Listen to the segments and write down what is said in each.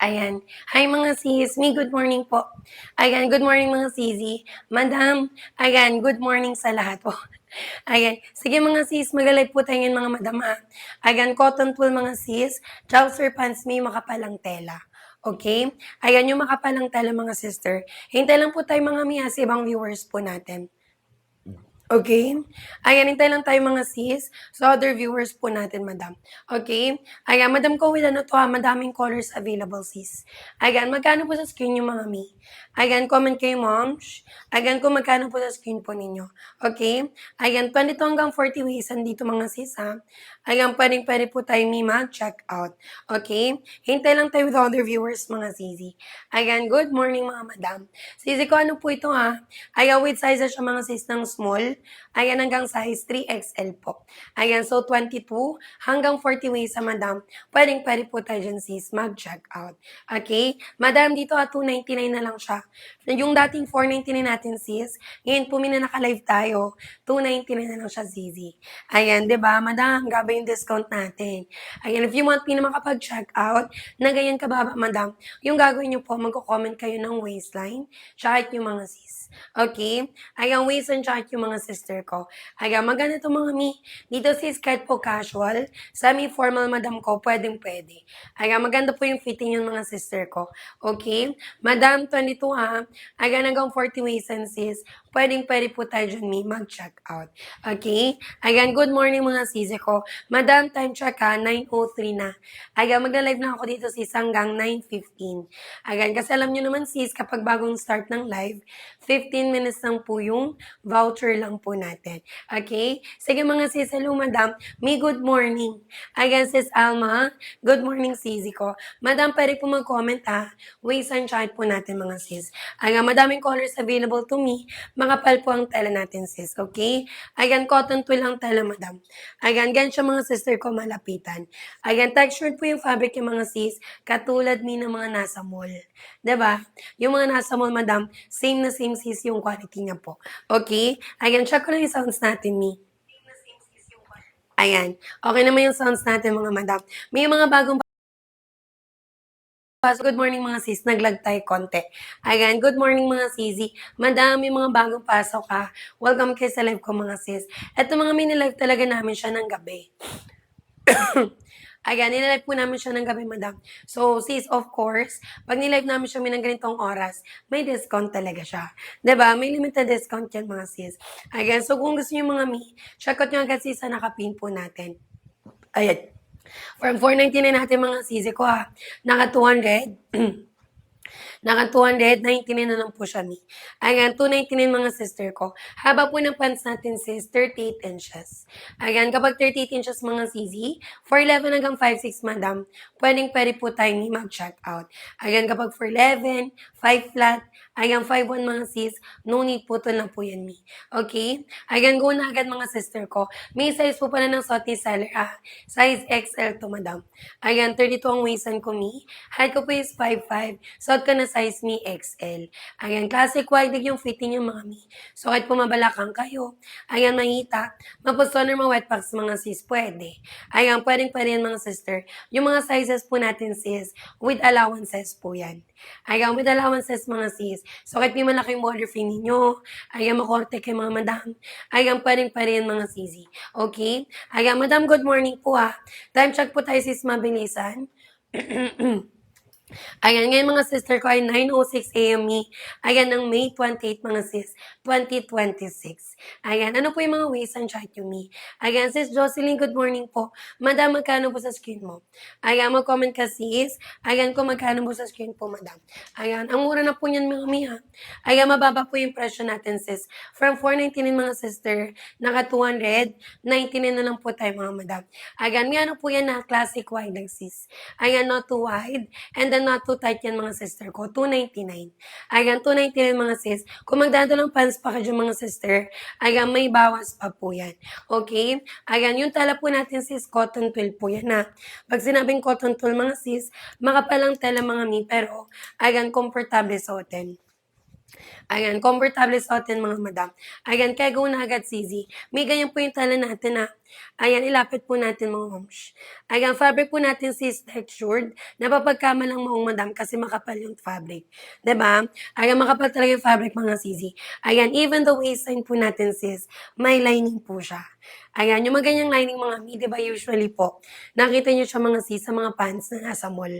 Ayan. Hi mga sis, me good morning po. Ayan, good morning mga sisi. Madam, ayan, good morning sa lahat po. Ayan, sige mga sis, mag-live po tayo ngayon mga madam ha. Ayan, cotton wool mga sis, trouser pants may makapalang tela. Okay? Ayan, yung makapalang tela mga sister. Hintay lang po tayo mga miya sa ibang viewers po natin. Okay? Ayan, hintay lang tayo mga sis. So, other viewers po natin, madam. Okay? Ayan, madam ko with ano to ha, madaming colors available, sis. Ayan, magkano po sa screen yung mga mi? Ayan, comment kayo, moms. Ayan, kung magkano po sa screen po ninyo. Okay? Ayan, 22 hanggang 40 ways dito mga sis, ha? Ayan, pwede po tayo mi mag-check out. Okay? Hintay lang tayo with other viewers, mga sisi. Ayan, good morning mga madam. Sisi ko, ano po ito ha? Ayan, with sizes siya mga sis ng small. Ayan, hanggang size 3XL po. Ayan, so 22 hanggang 40 ways sa madam. Pwede po tayo dyan sis mag-check out. Okay? Madam, dito 299 na lang siya. Yung dating 499 natin sis, ngayon po na naka-live tayo, 299 na lang siya zizi. Ayan, di ba? Madam, gaba yung discount natin. Ayan, if you want me na makapag-check out, na ganyan kababa, madam, yung gagawin nyo po, magko-comment kayo ng waistline, tsaka yung mga sis. Okay? Ayan, waistline tsaka yung mga sister ko. Ayan, maganda to mga mi. Dito sis, kahit po casual, semi-formal madam ko, pwedeng-pwede. Ayan, maganda po yung fitting yung mga sister ko. Okay? Madam, 22 ha. Ayan, hanggang 40 waistline sis, pwedeng-pwede po tayo dyan mi mag-check out. Okay? Ayan, good morning mga sisi ko. Madam, time check ha, 9:03 na. Ayan, magla-live na ako dito sis hanggang 9:15. Ayan, kasi alam nyo naman sis, kapag bagong start ng live, 15 minutes lang po yung voucher lang po natin. Okay? Sige mga sis, hello madam. May good morning. Ayan sis Alma, good morning sisi ko. Madam, pwede po mag-comment ha. Waist and chart po natin mga sis. Ayan, madaming colors available to me. Makapal po ang tela natin sis. Okay? Ayan, cotton twill ang tela madam. Ayan, ganyan mga sister ko malapitan. Ayan, textured po yung fabric yung mga sis. Katulad ni ng mga nasa mall. 'Di ba? Yung mga nasa mall, madam, same na same sis yung quality niya po. Okay? Ayan, check ko lang yung sounds natin, mi. Ayan. Okay naman yung sounds natin, mga madam. May mga bagong pasok. Good morning, mga sis. Naglag tayo konti. Ayan, good morning, mga sisi. Madam, may mga bagong pasok ha. Welcome kayo sa live ko, mga sis. Ito mga mini-live talaga namin siya ng gabi. Ayan, nilive po namin siya ng gabi, madam. So, sis, of course, pag nilive namin siya ng ganitong oras, may discount talaga siya. 'Di ba? May limited discount yan, mga sis. Ayan, so kung gusto niyo mga mi, check out nyo agad sis sa nakapin po natin. Ayan. From 499 natin mga sisi ko ha. Naka 200. Naka 299 na lang po siya, mi. Ayan, 299 mga sister ko. Haba po ng pants natin, sis, 38 inches. Ayan, kapag 38 inches mga sisi, 4'11 hanggang 5'6, madam, pwede po tayo ni mag-check out. Ayan, kapag 4'11, 5 flat, ayan, 5'1 mga sis, no need po to na po yan, mi. Okay? Ayan, go na agad mga sister ko. May size po pala ng suot ni seller, size XL to, madam. Ayan, 32 ang waistan ko, mi. Height ko po is 5'5". Suot ko na size mi XL. Ayan, classic wide leg yung fitting yung mga mi. So, kahit pumabalakang kayo, ayan, mahita. Mapustoner mga wet packs mga sis, pwede. Ayan, pwede yan mga sister. Yung mga sizes po natin sis, with allowances po yan. Ayan, with allowances mga sis. So, kahit may malaking border free ninyo, ayan, makorte kayo mga madam. Ayan, pwede yan mga sisi. Okay? Ayan, madam, good morning po ha. Time check po tayo sis, mabilisan. Ayan, ngayon mga sister ko ay 9:06 a.m. Ayan, ng May 28 mga sis, 2026. Ayan, ano po yung mga ways and chat yung mi? Ayan, sis Jocelyn, good morning po. Madam, magkano po sa screen mo? Ayan, mag-comment ka sis. Ayan, kung magkano po sa screen po, madam. Ayan, ang mura na po niyan mga mi ha. Ayan, mababa po yung presyo natin sis. From 499 mga sister, naka 299 na lang po tayo mga madam. Ayan, may ano po yan na classic wide lang sis. Ayan, not too wide. And then not too tight yan mga sister ko, 299. Ayan, 299 mga sis. Kung magdadalang pants pa kayo mga sister, ayan, may bawas pa po yan. Okay? Ayan, yung tela po natin sis, cotton twill po yan ha. Pag sinabing cotton twill mga sis, makapalang tela mga mi, pero ayan, komportable sa hotel. Ayan, komportable suotin mga madam. Ayan, kaya go na agad CZ. May ganyan po yung tala natin na. Ayan, ilapit po natin mga moms. Ayan, fabric po natin sis textured. Napapagkama lang mga madam kasi makapal yung fabric. 'Di ba? Ayan, makapal talaga yung fabric mga CZ. Ayan, even the waistline po natin sis, may lining po siya. Ayan, yung mga ganyang lining mga mi, 'di ba usually po, nakita niyo siya mga sis sa mga pants na nasa mall.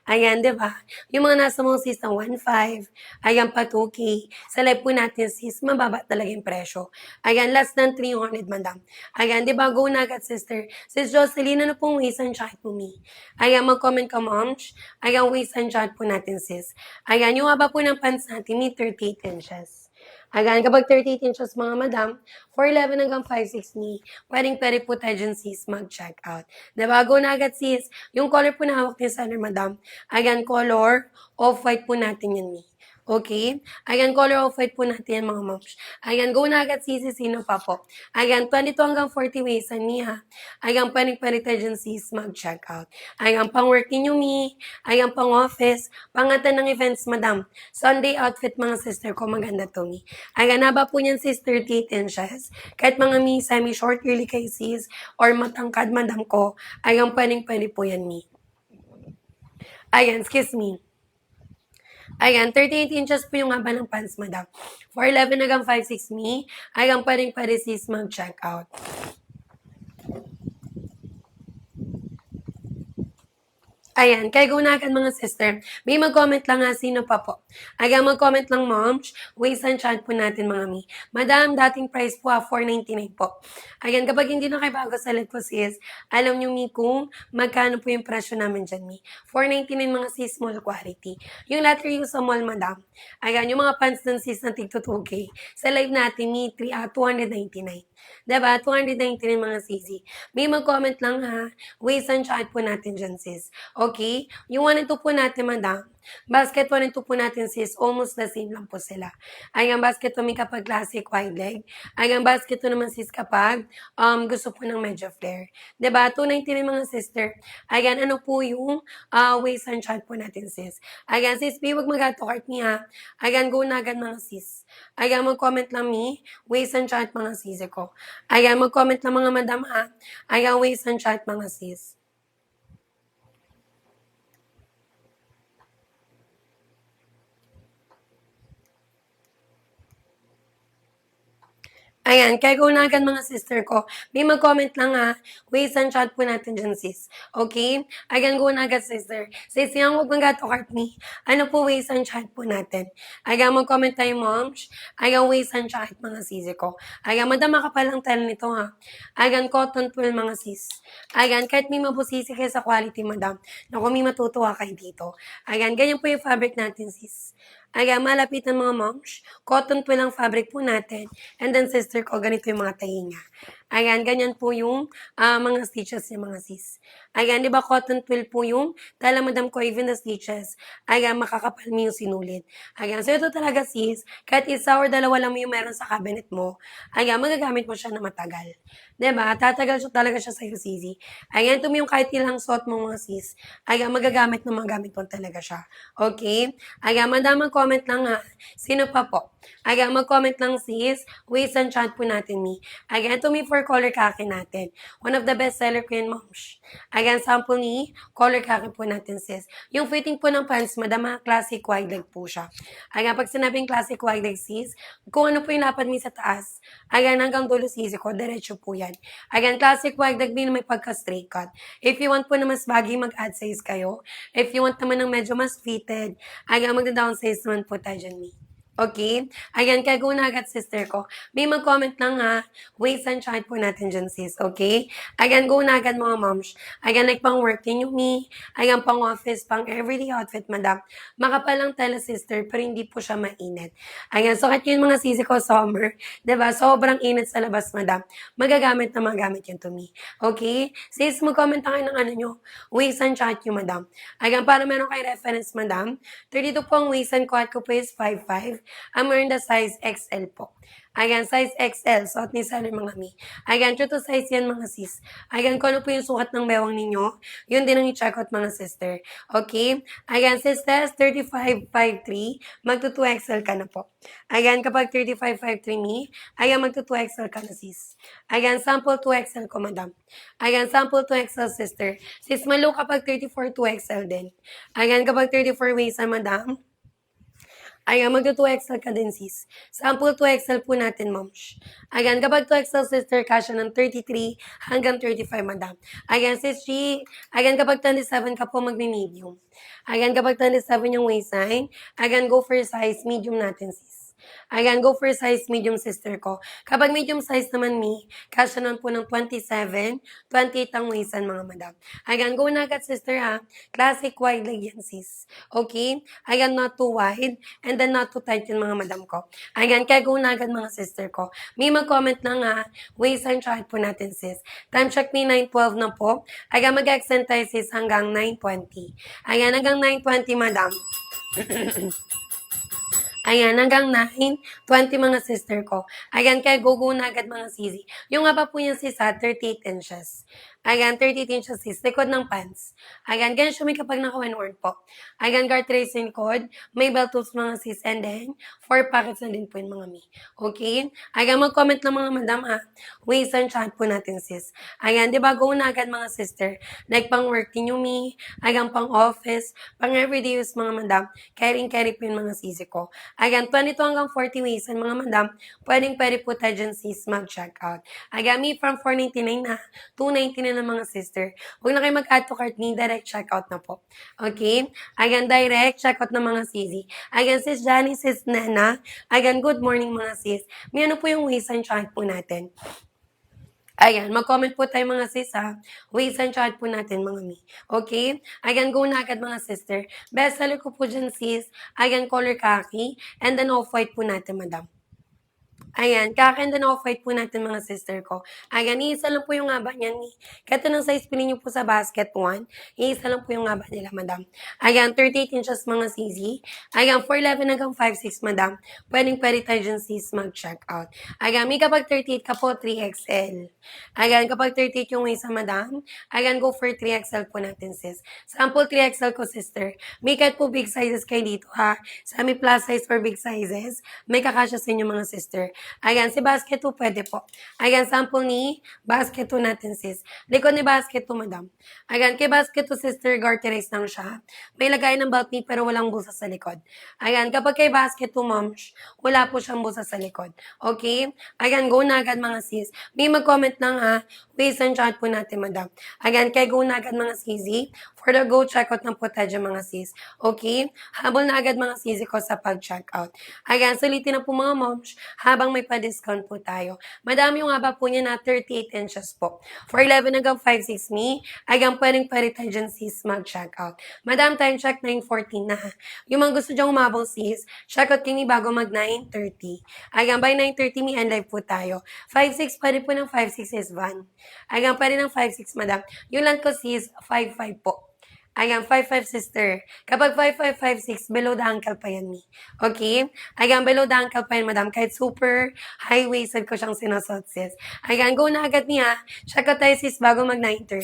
Ayan, 'di ba? Yung mga nasa mall sis na 1.5, ayan pa 2K. Sa live po natin sis, mababa talaga yung presyo. Ayan, less than 300 madam. Ayan, 'di ba? Go na agad sister. Sis Jocelyn, ano pong waist and chat po me? Ayan, mag-comment ka moms. Ayan, waist and chat po natin sis. Ayan, yung haba po ng pants natin, may 38 inches. Ayan, kapag 38 inches mga madam, 4'11 hanggang 5'6 ni, pwedeng-pwede po tayo dyan sis mag-check out. Diba? Go na agad sis. Yung color po na hawak ni seller madam, ayan, color, off-white po natin yan ni. Okay? Ayan, color of white po natin yan mga moms. Ayan, go na agad sis, sino pa po. Ayan, 22 hanggang 40 ways niya. Ayan, pwedeng-pwede tayo dyan sis mag-check out. Ayan, pang-work ninyo mi. Ayan, pang-office. Pangatan ng events madam. Sunday outfit mga sister ko, maganda to mi. Ayan, haba po niyan sis, 38 inches. Kahit mga mi, semi-short, really kay sis, or matangkad madam ko, ayan, pwedeng-pwede po yan mi. Ayan, excuse me. Ayan, 38 inches po yung haba ng pants, madam. 4'11 hanggang 5'6 me. Ayan, pwedeng-pwede sis mag-check out. Ayan, kaya gunakan mga sister. May mag-comment lang nga, sino pa po. Ayan, mag-comment lang moms. Waist and chat po natin mga mi. Madam, dating price po 499 po. Ayan, kapag hindi na kayo bago sa live ko sis, alam nyo mi kung magkano po yung presyo namin dyan mi. 499 mga sis, small quality. Yung latter yung sa mall madam. Ayan, yung mga pants ng sis na tigto 2K. Sa live natin mi, 299. Diba? 299 mga sisi. May mag-comment lang ha. Waist and chat po natin dyan sis. Okay? Yung 1 and 2 po natin, madam. Basket 1 and 2 po natin, sis. Almost the same lang po sila. Ay, ang basket 2 may kapag classic wide leg. Ay, ang basket 2 naman, sis, kapag gusto po ng medyo flare. Diba? 290 rin mga sister. Ayan, ano po yung waist and chat po natin, sis. Ayan, sis, B, wag mag-ato cart niya. Ayan, go na agad mga sis. Ayan, mag-comment lang mi. Waist and chat mga sis ko. Ayan, mag-comment lang mga madam ha. Ayan, waist and chat mga sis. Ayan, kaya gunagan mga sister ko. May mag-comment lang ha. Waist and chat po natin dyan, sis. Okay? Ayan, gunagan sister. Sis, yung huwag mag-ato cart me. Ano po waist and chat po natin? Ayan, mag-comment tayo, moms. Ayan, waist and chat mga sis ko. Ayan, madama ka palang tell nito ha. Ayan, cotton twill mga sis. Ayan, kahit may mabusisi kayo sa quality, madam. Naku, may matutuwa kayo dito. Ayan, ganyan po yung fabric natin, sis. Ayan, malapit ng mga moms. Cotton twill ang fabric po natin. And then, sister ko, ganito yung mga tahi niya. Ayan, ganyan po yung mga stitches niya, mga sis. Ayan, di ba cotton twill po yung tala madam ko, even the stitches. Ayan, makakapal mo yung sinulit. Ayan, so ito talaga sis, kahit isa or dalawa lang mo yung meron sa cabinet mo, ayan, magagamit mo siya na matagal. Diba? Tatagal siya talaga siya sa'yo, sisi. Ayan, ito mo yung kahit ilang suot mo mga sis. Ayan, magagamit na magamit mo talaga siya. Okay? Ayan, madamang comment lang ha. Sino pa po? Ayan, mag-comment lang sis. Waist and chat po natin mi. Ayan, ito may 4-color khaki natin. One of the best seller ko yun, moms. Ayan, sample ni color khaki po natin sis. Yung fitting po ng pants, madama classic wide leg po siya. Ayan, pag sinabing classic wide leg sis, kung ano po yung lapad mi sa taas, ayan, hanggang dulo sisi ko, diretso po yan. Ayan, classic wide leg din may pagka-straight cut. If you want po na mas baggy, mag-add size kayo. If you want naman ng medyo mas fitted, ayan, magda-downsize naman po tayo dyan mi. Okay? Ayan, kaya go na agad, sister ko. May mag-comment lang ha. Waist and chat po natin dyan, sis. Okay? Ayan, go na agad mga moms. Ayan, pang work din yung me. Ayan, pang office, pang everyday outfit, madam. Makapalang tela, sister, pero hindi po siya mainit. Ayan, so kahit yun mga sisi ko, summer. Diba? Sobrang init sa labas, madam. Magagamit na magamit yun to me. Okay? Sis, mag-comment tayo ng ano nyo. Waist and chat yung madam. Ayan, para meron kayo reference, madam. 32 po ang waist and cut ko po is 5'5". I'm wearing the size XL po. Ayan, size XL, suot ni Sally mga mi. Ayan, true to size yan mga sis. Ayan, kung ano po yung sukat ng bewang ninyo, yun din ang i-check out mga sister. Okay? Ayan, sisters, 3553, magto 2XL ka na po. Ayan, kapag 3553 mi, ayan, magto 2XL ka na sis. Ayan, sample 2XL ko, madam. Ayan, sample 2XL sister. Sis, malo kapag 34 2XL din. Ayan, kapag 34 waist, madam. Ayan, magto-2XL ka din, sis. Sample 2XL po natin, moms. Ayan, kapag 2XL, sister, kasya ng 33 hanggang 35, madam. Ayan, sis G. Ayan, kapag 27 ka po, magme-medium. Ayan, kapag 27 yung waistline, ayan, go for size medium natin, sis. Ayan, go for size medium, sister ko. Kapag medium size naman, me, kasya naman po ng 27, 28 ang waistline, mga madam. Ayan, go na agad, sister, ha. Classic wide leg yan, sis. Okay? Ayan, not too wide. And then not too tight yung mga madam ko. Ayan, kaya go na agad mga sister ko. May mag-comment na nga, waistline chart po natin, sis. Time check me 9:12 na po. Ayan, mag-extend tayo, sis, hanggang 9:20. Ayan, hanggang 9:20, madam. Ayan, hanggang 9:20 mga sister ko. Ayan, kaya go na agad mga sisi. Yung nga pa po yung sisa, 38 inches. Ayan, 38 inches sis, likod ng pants. Ayan, ganyan siya may kapag naka-one-worn po. Ayan, guard tracing code, may belt tools mga sis, and then 4 pockets na din po yung mga mi. Okay? Ayan, mag-comment ng mga madam ha. Waist and chat po natin sis. Ayan, di ba, go na agad mga sister. Like pang work ninyo mi, ayan, pang office, pang everyday use mga madam, carry po yung mga sisi ko. Ayan, 22 hanggang 40 ways ang mga madam, pwedeng-pwede po tayo dyan sis mag-check out. Ayan, me from 499 na, 299 na mga sister. Huwag na kayo mag-add to cart ni, direct check out na po. Okay? Ayan, direct check out na mga sisi. Ayan, sis Johnny, sis Nana. Ayan, good morning mga sis. May ano po yung ways and check po natin. Ayan, mag-comment po tayo mga sis ha. Waist and chart po natin mga mi. Okay? Ayan, go na agad mga sister. Best seller ko po dyan sis. Ayan, color khaki. And then off-white po natin madam. Ayan, kakanda na off-white po natin mga sister ko. Ayan, iisa lang po yung haba niyan. Kato ng size pili niyo po sa basket 1. Iisa lang po yung haba nila, madam. Ayan, 38 inches mga CZ. Ayan, 4'11 hanggang 5'6, madam. Pwedeng-pwede tayo dyan sis mag-check out. Ayan, may kapag 38 ka po, 3XL. Ayan, kapag 38 yung waist, madam. Ayan, go for 3XL po natin sis. Sample 3XL ko, sister. May kahit po big sizes kayo dito ha. Sa may plus size or big sizes, may kakasya sa inyo mga sister. Ayan, si basket 2 pwede po. Ayan, sample ni basket 2 natin sis. Likod ni basket 2 madam. Ayan, kay basket 2 sister, garterize lang siya. May lagay ng belt knee pero walang bulsa sa likod. Ayan, kapag kay basket 2 moms, wala po siyang bulsa sa likod. Okay? Ayan, go na agad mga sis. May mag-comment lang ha. Waist and chat po natin madam. Ayan, kay go na agad mga sisi. For the go, check out na po tayo dyan, mga sis. Okay? Habol na agad mga sisi ko sa pag-check out. Ayan, sulitin na po mga moms habang may pa-discount po tayo. Madami yung haba po niya na 38 inches po. For 11 hanggang 5'6 me, ayan, pwedeng-pwede tayo dyan sis mag-check out. Madam, time check 9:14 na. Yung mga gusto dyan umabang sis, check out kini bago mag 9:30. Ayan, by 9:30 me, end live po tayo. 5'6 pwede po ng 5'6 is van. Ayan, pwede ng 5'6 madam. Yung lang ko sis, 5'5 po. Ayan, 5'5 sister. Kapag 5'5", 5'6", below the ankle pa yan, me. Okay? Ayan, below the ankle pa yan, madam. Kahit super high-waisted ko siyang sinusot, sis. Ayan, go na agad niya. Check out tayo, sis, bago mag 9:30.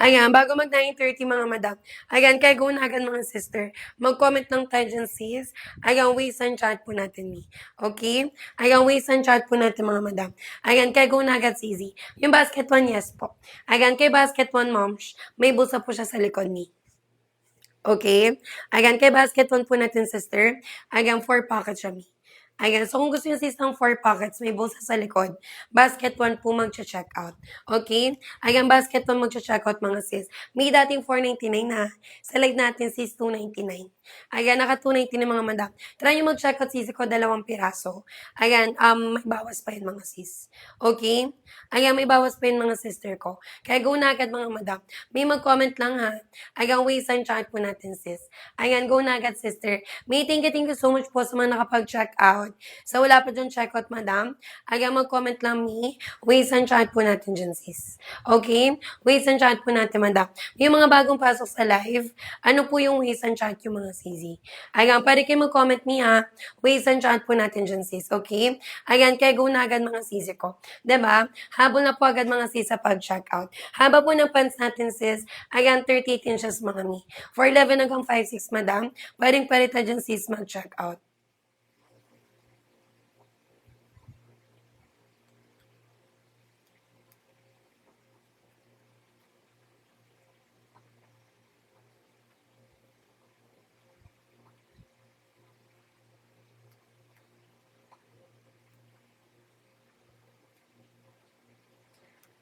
Ayan, bago mag 9:30 mga madam. Ayan, kaya go na agad mga sister. Mag-comment lang tayo dyan sis. Ayan, waist and chat po natin ni. Okay? Ayan, waist and chat po natin mga madam. Ayan, kaya go na agad sisi. Yung basket 1, yes po. Ayan, kay basket 1 moms, may bulsa po siya sa likod ni. Okay? Ayan, kay basket 1 po natin sister. Ayan, 4 pockets siya mi. Ayan, so kung gusto nyo sis ng 4 pockets, may bulsa sa likod, basket 1 po mag-check out. Okay? Ayan, basket 1 mag-check out mga sis. May dating 499 na. Sa leg natin sis, 299. Ayan, naka 299 mga madam. Try nyo mag-check out sis ko, 2 piraso. Ayan, may bawas pa yun mga sis. Okay? Ayan, may bawas pa yun mga sister ko. Kaya go na agad mga madam. May mag-comment lang ha. Ayan, waist and chat po natin sis. Ayan, go na agad sister. May thank you so much po sa mga nakapag-check out. So, wala pa dyan checkout, madam. Ayan, mag-comment lang me. Ways and chat po natin dyan, sis. Okay? Ways and chat po natin, madam. Yung mga bagong pasok sa live, ano po yung ways and chat yung mga CZ? Ayan, pwede kayo mag-comment me ha. Ways and chat po natin dyan, sis. Okay? Ayan, kaya go na agad mga CZ ko. Diba? Habol na po agad mga sis sa pag-check out. Haba po ng pants natin, sis. Ayan, 38 inches mga mi. For 11 hanggang 5'6", madam. Pwedeng palitan dyan, sis, mag-check out.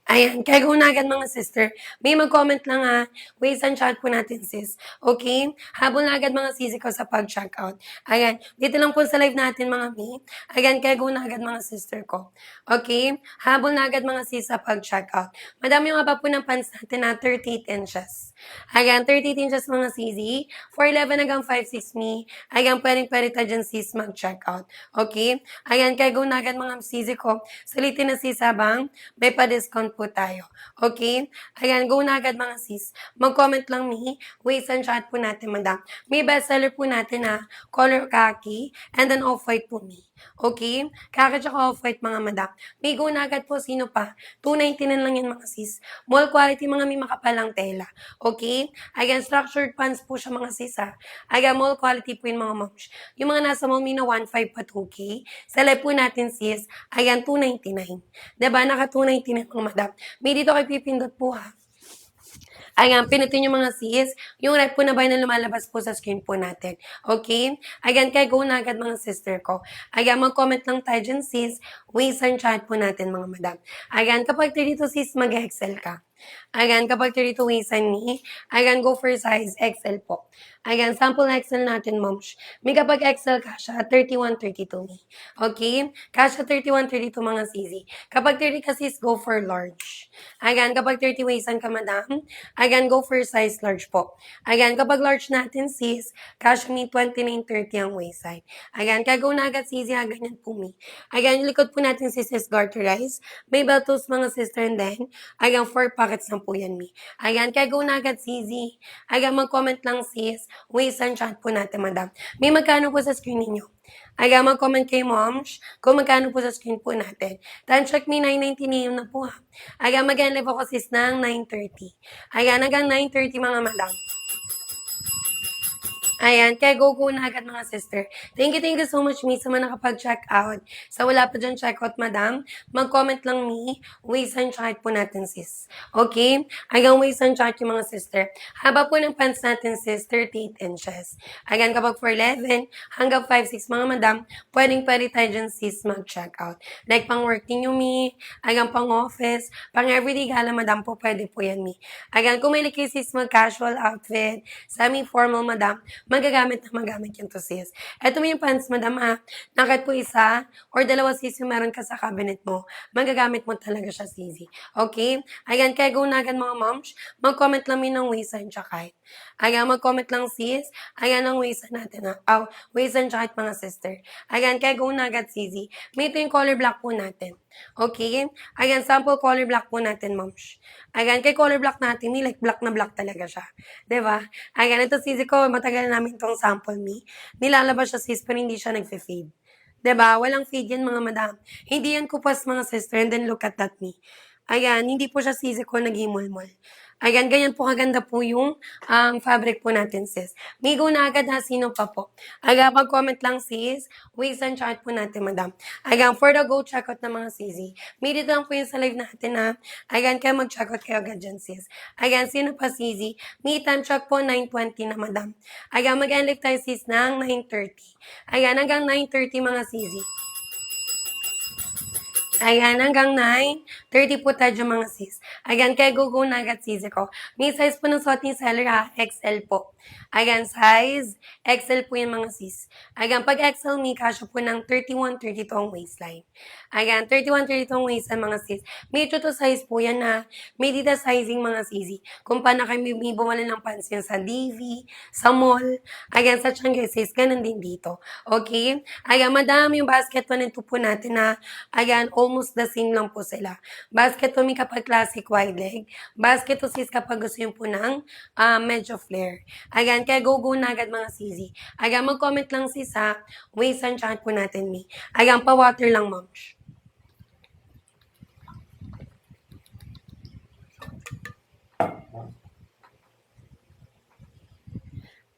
Ayan, kaya go na agad mga sister. May mag-comment lang ha. Ways and chat po natin, sis. Okay? Habol na agad mga sisi ko sa pag-check out. Ayan, dito lang po sa live natin mga mi. Ayan, kaya go na agad mga sister ko. Okay? Habol na agad mga sis sa pag-check out. Madami yung pa po ng pants natin na 38 inches. Ayan, 38 inches mga sisi. For 11 hanggang 5'6" mi. Ayan, pwedeng ta dyan sis mag-check out. Okay? Ayan, kaya go na agad mga sisi ko. Salitin na sis habang may pa-discount po tayo. Okay? Ayan, go na agad mga sis. Mag-comment lang me. Ways and chat po natin, madam. May bestseller po natin na color khaki and then off-white po me. Okay? Khaki tsaka off-white mga madam. May go na agad po. Sino pa? 299 lang yan mga sis. Mall quality mga may makapalang tela. Okay? Ayan, structured pants po siya mga sis ha. Ayan, mall quality po yung mga moms. Yung mga nasa mall may na 1.5 pa 2K. Sa live po natin sis, ayan, 299. Diba? Naka 299 mga madam. May dito kayo pipindot po ha. Ayan, pinutin yung mga sis. Yung rep po na ba na lumalabas po sa screen po natin. Okay? Ayan, kaya go na agad mga sister ko. Ayan, mag-comment lang tayo dyan sis. Ways and chat po natin mga madam. Ayan, kapag dito sis, mag-excel ka. Ayan, kapag 32 ways and me, ayan, go for size XL po. Ayan, sample XL natin, moms. May kapag XL kasha, 31, 32 me. Okay? Kasha 31, 32 mga CZ. Kapag 30 ka sis, go for large. Ayan, kapag 30 ways and ka, madam, ayan, go for size large po. Ayan, kapag large natin sis, kasha me 29, 30 ang waist size. Ayan, kaya go na agad CZ, ganyan po me. Ayan, yung likod po natin sis is garterized. May beltos mga sister and then, ayan, 4 pockets na po yan, mi. Ayan, kaya go na agad, CZ. Ayan, mag-comment lang, sis. Ways and chat po natin, madam. May magkano po sa screen ninyo? Ayan, mag-comment kay moms kung magkano po sa screen po natin. Time check me, 9:19 na po ha. Ayan, mag-live ako sis ng 9:30. Ayan, hanggang 9:30 mga madam. Ayan, kaya go na agad mga sister. Thank you so much, mi, sa mga nakapag-check out. Sa wala pa dyan check out, madam, mag-comment lang mi, ways and chat po natin, sis. Okay? Hanggang ways and chat yung mga sister. Haba po ng pants natin, sis, 38 inches. Ayan, kapag for 11, hanggang 5'6", mga madam, pwede tayo dyan, sis, mag-check out. Like, pang work ninyo, mi, hanggang pang office, pang everyday gala, madam po, pwede po yan, mi. Ayan, kung may likay, sis, mag-casual outfit, semi-formal, madam, magagamit yung to sis. Ito mo yung pants, madam ha. Nakit po isa or dalawa sis yung meron ka sa cabinet mo. Magagamit mo talaga siya sis. Okay? Ayan, kaya go na agad mga moms. Mag-comment lang min ng waist and height. Ayan, mag-comment lang sis. Ayan ang waist natin ha. Waist and height mga sister. Ayan, kaya go na agad sis. May ito yung color black po natin. Okay? Ayan, sample color black po natin, moms. Ayan, kay color black natin, may like black na black talaga siya. Diba? Ayan, ito sis ko, matagal na namin tong sample me. Nilalabas siya sis, pero hindi siya nagfe-fade. Diba? Walang fade yan mga madam. Hindi yan kupas mga sister, and then look at that me. Ayan, hindi po siya sis ko nag-imol-mol. Ayan, ganyan po kaganda po yung fabric po natin, sis. May go na agad ha, sino pa po? Ayan, mag-comment lang, sis. Waist and chart po natin, madam. Ayan, for the go checkout ng mga sisi. May dito lang po yun sa live natin ha. Ayan, kaya mag-checkout kayo agad dyan, sis. Ayan, sino pa, sisi? May time check po, 9:20 na, madam. Ayan, mag-end live tayo, sis, ng 9:30. Ayan, hanggang 9:30 mga sisi. Ayan, hanggang 9:30 po tayo mga sis. Ayan, kaya go na agad sisi ko. May size po ng suot ni seller ha, XL po. Ayan, size XL po yung mga sis. Ayan, pag XL may kasya po ng 31-32 ang waistline. Ayan, 31-32 ang waistline mga sis. May to size po yan ha. May dita sizing mga sisi. Kung paano kayo may bumali ng pansin sa DV, sa mall, ayan, sa Changi sis, ganun din dito. Okay? Ayan, madami yung basket 1 and 2 po natin na ayan, almost the same lang po sila. Basket po may kapag classic wide leg. Basket to sis kapag gusto yung po ng medyo flare. Ayan, kaya go na agad mga sisi. Ayan, mag-comment lang sis ha. Waist and chat po natin mi. Ayan, pa-water lang ma'am.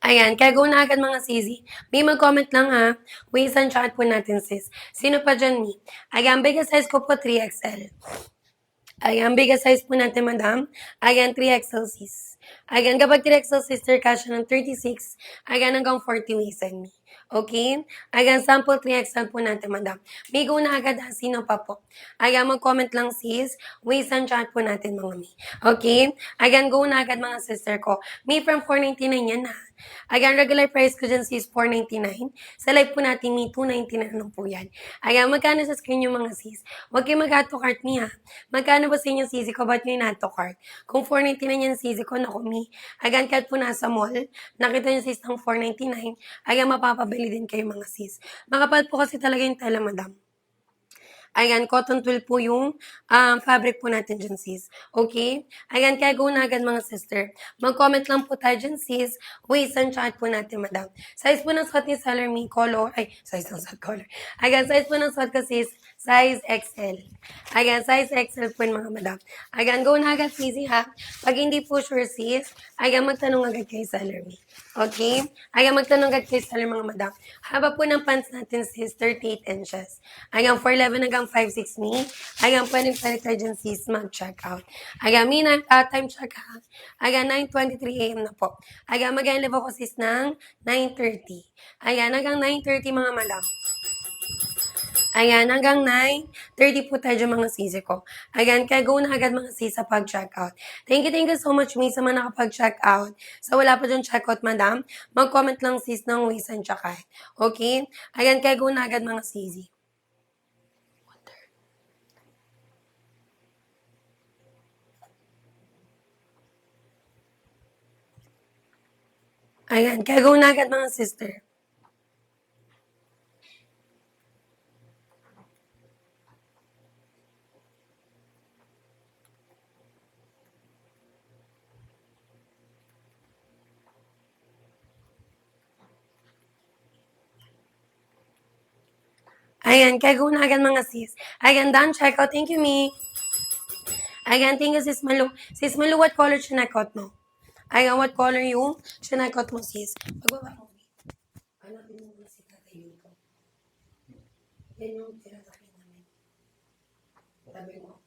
Ayan, kaya go na agad mga sisi. May mag-comment lang ha. Waist and chat po natin sis. Sino pa dyan mi? Ayan, biggest size ko po 3XL. Ayan, biggest size po natin, madam. Ayan, 3XL sis. Ayan, kapag 3XL sister, kasya ng 36. Ayan, hanggang 40 waist and me. Okay? Ayan, sample 3XL po natin, madam. May go na agad ha, sino pa po? Ayan, mag-comment lang sis. Waist and chat po natin, mga mi. Okay? Ayan, go na agad mga sister ko. May from 499 yan ha. Ayan, regular price ko dyan sis, 499. Sa live po natin, may 299 lang po yan. Ayan, magkano sa screen yung mga sis? Huwag kayo mag-add to cart mi ha. Magkano ba sa inyo sisi ko? Ba't nyo in-add to cart? Kung 499 yan sisi ko, naku mi. Ayan, kahit po nasa mall, nakita nyo sis ng 499, ayan, mapapabili din kayo mga sis. Makapal po kasi talaga yung tela, madam. Ayan, cotton twill po yung fabric po natin dyan, sis. Okay? Ayan, kaya go na agad mga sister. Mag-comment lang po tayo dyan, sis. Waist and chat po natin, madam. Size po ng suot ni seller me, color. Ay, size ng suot, color. Ayan, size po ng suot ko, sis. Size XL. Ayan, size XL po yung mga madam. Ayan, go na agad, sis, ha? Pag hindi po sure, sis, ayan, magtanong agad kay seller me. Okay? Ayan, magtanong agad kay seller mga madam. Haba po ng pants natin, sis, 38 inches. Ayan, 4'11 hanggang 5'6 me. Ayan, pwedeng tayo dyan, sis, mag-check out. Ayan, may time check ha. Ayan, 9:23 AM na po. Ayan, mag-live ako, sis, ng 9:30. Ayan, hanggang 9:30 mga madam. Ayan, hanggang 9:30 po tayo dyan mga sisi ko. Ayan, kaya go na agad mga sis sa pag-check out. Thank you so much, May, sa mga nakapag-check out. So, wala pa dyan check out, madam. Mag-comment lang sis ng waist and check out. Okay? Ayan, kaya go na agad mga sisi. Ayan, kaya go na agad mga sister. Ayan, kaya go na agad mga sis. Ayan, done check out. Thank you, me. Ayan, thank you, sis Malu. Sis Malu, what color chinakot mo? Ayan, what color yung chinakot mo, sis? Pagbaba mo. Hanapin mo si tatay dito. Yan yung tinatakit namin. Sabi mo,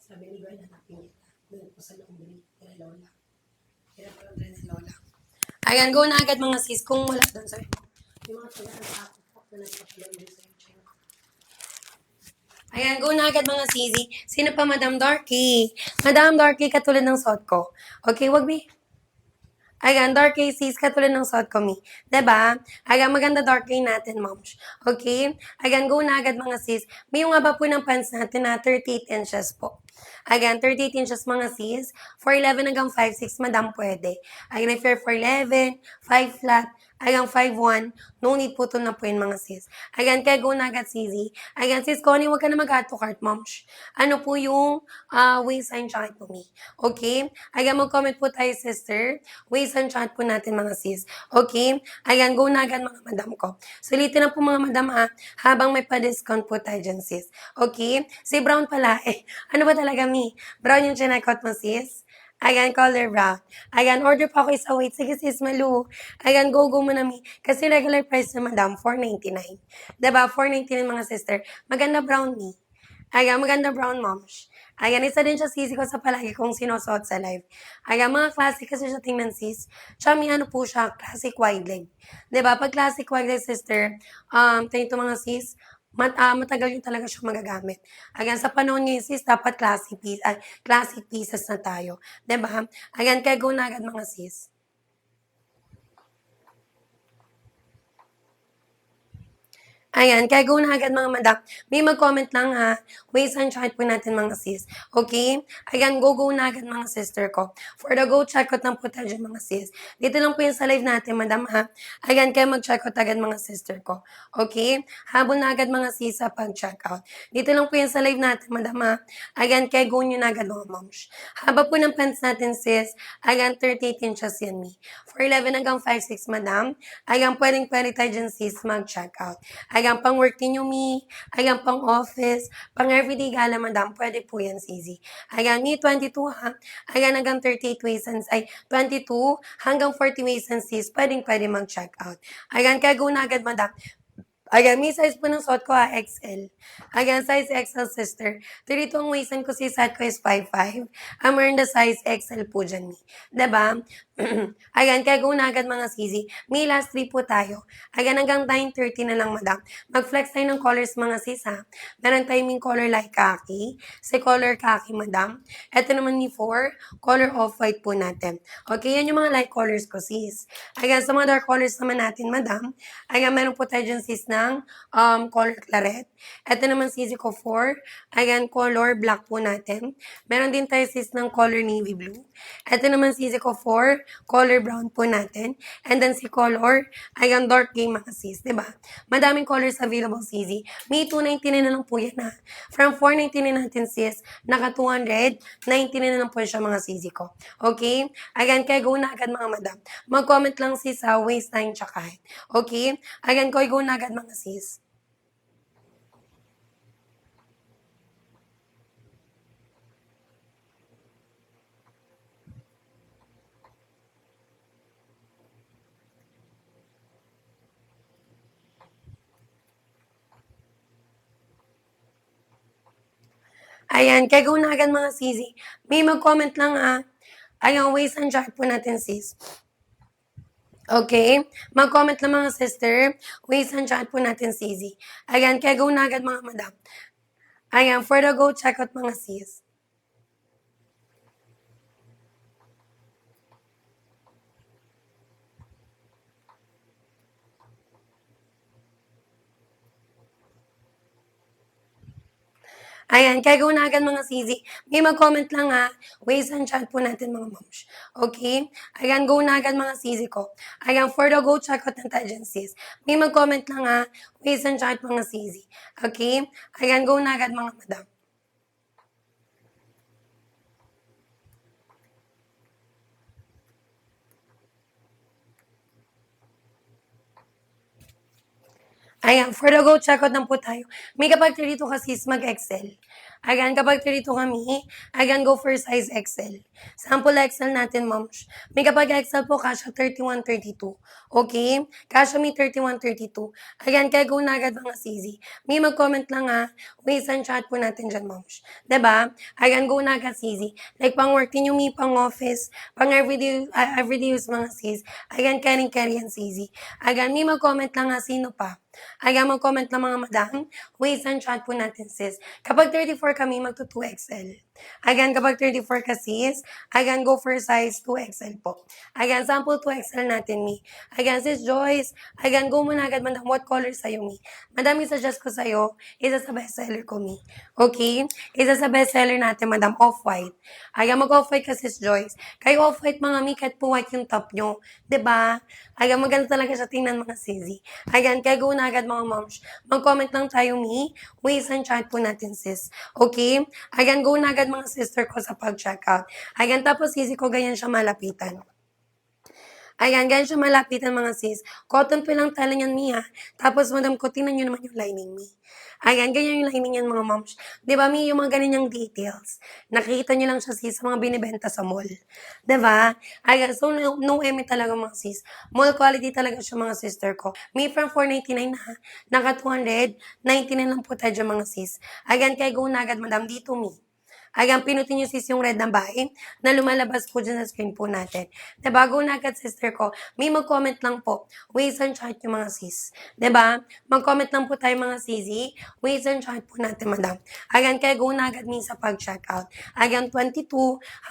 sabi ni Gwen, hanapin niya. Doon po sa loob ni Lola. Kaya parang rin ni Lola. Ayan, go na agad mga sis. Kung wala doon, sabi mo. Yung mga tagaan sa ako po na nagpapalang doon sa yung channel. Ayan, go na agad mga sisi. Sino pa, Madam Darky? Madam Darky, katulad ng suot ko. Okay, wag be. Ayan, dark gray sis, katulad ng suot ko, mi. Diba? Ayan, maganda dark gray natin, moms. Okay? Ayan, go na agad mga sis. May yung haba po ng pants natin na 38 inches po. Ayan, 38 inches mga sis. 4'11 hanggang 5'6, madam, pwede. Ayan, if you're 4'11, 5 flat, ayan, 5'1, no need po to na po yun mga sis. Ayan, kaya go na agad, sisi. Ayan, sis Connie, huwag ka na mag-add to cart, moms. Ano po yung waist and chart po, mi. Okay? Ayan, mag-comment po tayo, sister. Waist and chat po natin mga sis. Okay? Ayan, go na agad mga madam ko. Sulitin na po mga madam ha, habang may pa-discount po tayo dyan sis. Okay? Si Brown pala eh. Ano ba talaga mi? Brown yung chinakot mo sis? Ayan, color brown. Ayan, order pa ako isa. Wait, sige sis, Malu. Ayan, go mo na mi. Kasi regular price na madam, 499. Diba? 499 mga sister. Maganda brown mi. Ayan, maganda brown moms. Ayan, isa din siya sisi ko sa palagi kong sinusuot sa live. Ayan, mga classic kasi siya tingnan sis. Tsaka may ano po siya, classic wide leg. Diba? Pag classic wide leg sister, tingin ito mga sis, matagal yun talaga siya magagamit. Ayan, sa panahon ngayon sis, dapat classic pieces na tayo. 'Di ba? Ayan, kaya go na agad mga sis. Ayan, kaya go na agad mga madam. May mag-comment lang ha. Waste and chat po natin mga sis. Okay? Ayan, go na agad mga sister ko. For the go, check out lang po tayo dyan mga sis. Dito lang po yung sa live natin, madam ha. Ayan, kaya mag-check out agad mga sister ko. Okay? Habol na agad mga sis sa pag-check out. Dito lang po yung sa live natin, madam ha. Ayan, kaya go nyo na agad mga moms. Haba po ng pants natin sis. Ayan, 38 inches yan me. For 11 hanggang 5'6", madam. Ayan, pwede tayo dyan sis mag-check out. Ayan, pang work ninyo, me. Ayan, pang office. Pang everyday gala, madam. Pwede po yan, easy. Ayan, me, 22 ha. Ayan, hanggang 38 waist and, 22 hanggang 40 waist and sis. Pwede mag-check out. Ayan, kaya go na agad, madam. Ayan, may size po ng suot ko XL. Ayan, size XL, sister. 32 ang waistan ko, si set ko is 5'5". I'm wearing the size XL po dyan, me. Diba? Ayan, kaya go na agad mga sisi. May last 3 po tayo. Ayan, hanggang 9:30 na lang, madam. Mag-flex tayo ng colors mga sis, ha. Meron tayong color light khaki. Si color khaki, madam. Ito naman ni 4, color off-white po natin. Okay, yan yung mga light colors ko, sis. Ayan, sa mga dark colors naman natin, madam. Ayan, meron po tayo dyan, sis, ng color claret. Ito naman, sisi ko 4. Ayan, color black po natin. Meron din tayo, sis, ng color navy blue. Ito naman, sisi ko 4. Color brown po natin. And then si color, ayan, dark game mga sis, diba? Madaming colors available, sisi. May 299 na lang po yan, ha. From 499 natin, sis, naka 299 na lang po siya mga sisi ko. Okay? Ayan, kaya go na agad mga madam. Mag-comment lang sis sa waistline tsaka height. Okay? Ayan, kaya go na agad mga sis. Ayan, kaya go na agad mga sisi. May mag-comment lang Ayan, waist and chart po natin sis. Okay? Mag-comment lang mga sister. Waist and chart po natin sisi. Ayan, kaya go na agad mga madam. Ayan, for the go, check out mga sis. Ayan, kaya go na agad mga sisi. May mag-comment lang ha. Waste and chat po natin mga moms. Okay? Ayan, go na agad mga sisi ko. Ayan, for the go, check out ng sis. May mag-comment lang ha. Waste and chat mga sisi. Okay? Ayan, go na agad mga madam. Ayan, for the go, check out lang po tayo. May kapag 32 kasi is mag-excel. Ayan, kapag 32 kami, ayan, go for size XL. Sample XL natin, moms. May kapag XL po, kasha 31, 32. Okay? Kasha may 31, 32. Ayan, kaya go na agad mga sisi. May mag-comment lang waste and chat po natin dyan, moms. Diba? Ayan, go na agad sisi. Like, pang work din yung may pang office, pang everyday use mga sis. Ayan, carry yan sisi. Ayan, may mag-comment lang sino pa. Ayan, mag-comment lang mga madam. Waste and chat po natin, sis. Kapag 34 kami, magto 2XL. Ayan, kapag 34 ka, sis, ayan, go for size 2XL po. Ayan, sample 2XL natin, mi. Ayan, sis Joyce, ayan, go muna agad, madam. What color sa'yo, mi? Madam, i-suggest ko sa'yo, isa sa bestseller ko, mi. Okay? Isa sa bestseller natin, madam, off-white. Ayan, mag-off-white ka, sis Joyce. Kayo off-white, mga mi, kahit po white yung top nyo. Diba? Ayan, maganda talaga siya tingnan mga sisi. Ayan, kaya go na agad mga moms. Mag-comment lang tayo, mi. Waste and chat po natin, sis. Okay? Ayan, go na agad mga sister ko sa pag-checkout. Ayan, tapos sisi ko ganyan siya malapitan. Ayan, ganyan siya malapitan mga sis. Cotton po lang tala niyan, mi Tapos, madam ko, tingnan nyo naman yung lining, mi. Ayan, ganyan yung lining yan mga moms. Di ba, mi, yung mga ganyang details. Nakikita nyo lang siya sis sa mga binibenta sa mall. Di ba? Ayan, so no eme talaga mga sis. Mall quality talaga siya mga sister ko. Mi from 499 na, naka 299 lang po tayo dyan mga sis. Ayan, kaya go na agad madam dito mi. Ayan, pinutin niyo sis yung red na bahay na lumalabas po dyan sa screen po natin. Diba? Go na agad sister ko. May mag-comment lang po. Ways and chart yung mga sis. Diba? Mag-comment lang po tayo mga sisi. Ways and chart po natin madam. Ayan, kaya go na agad sa pag-check out. Ayan, 22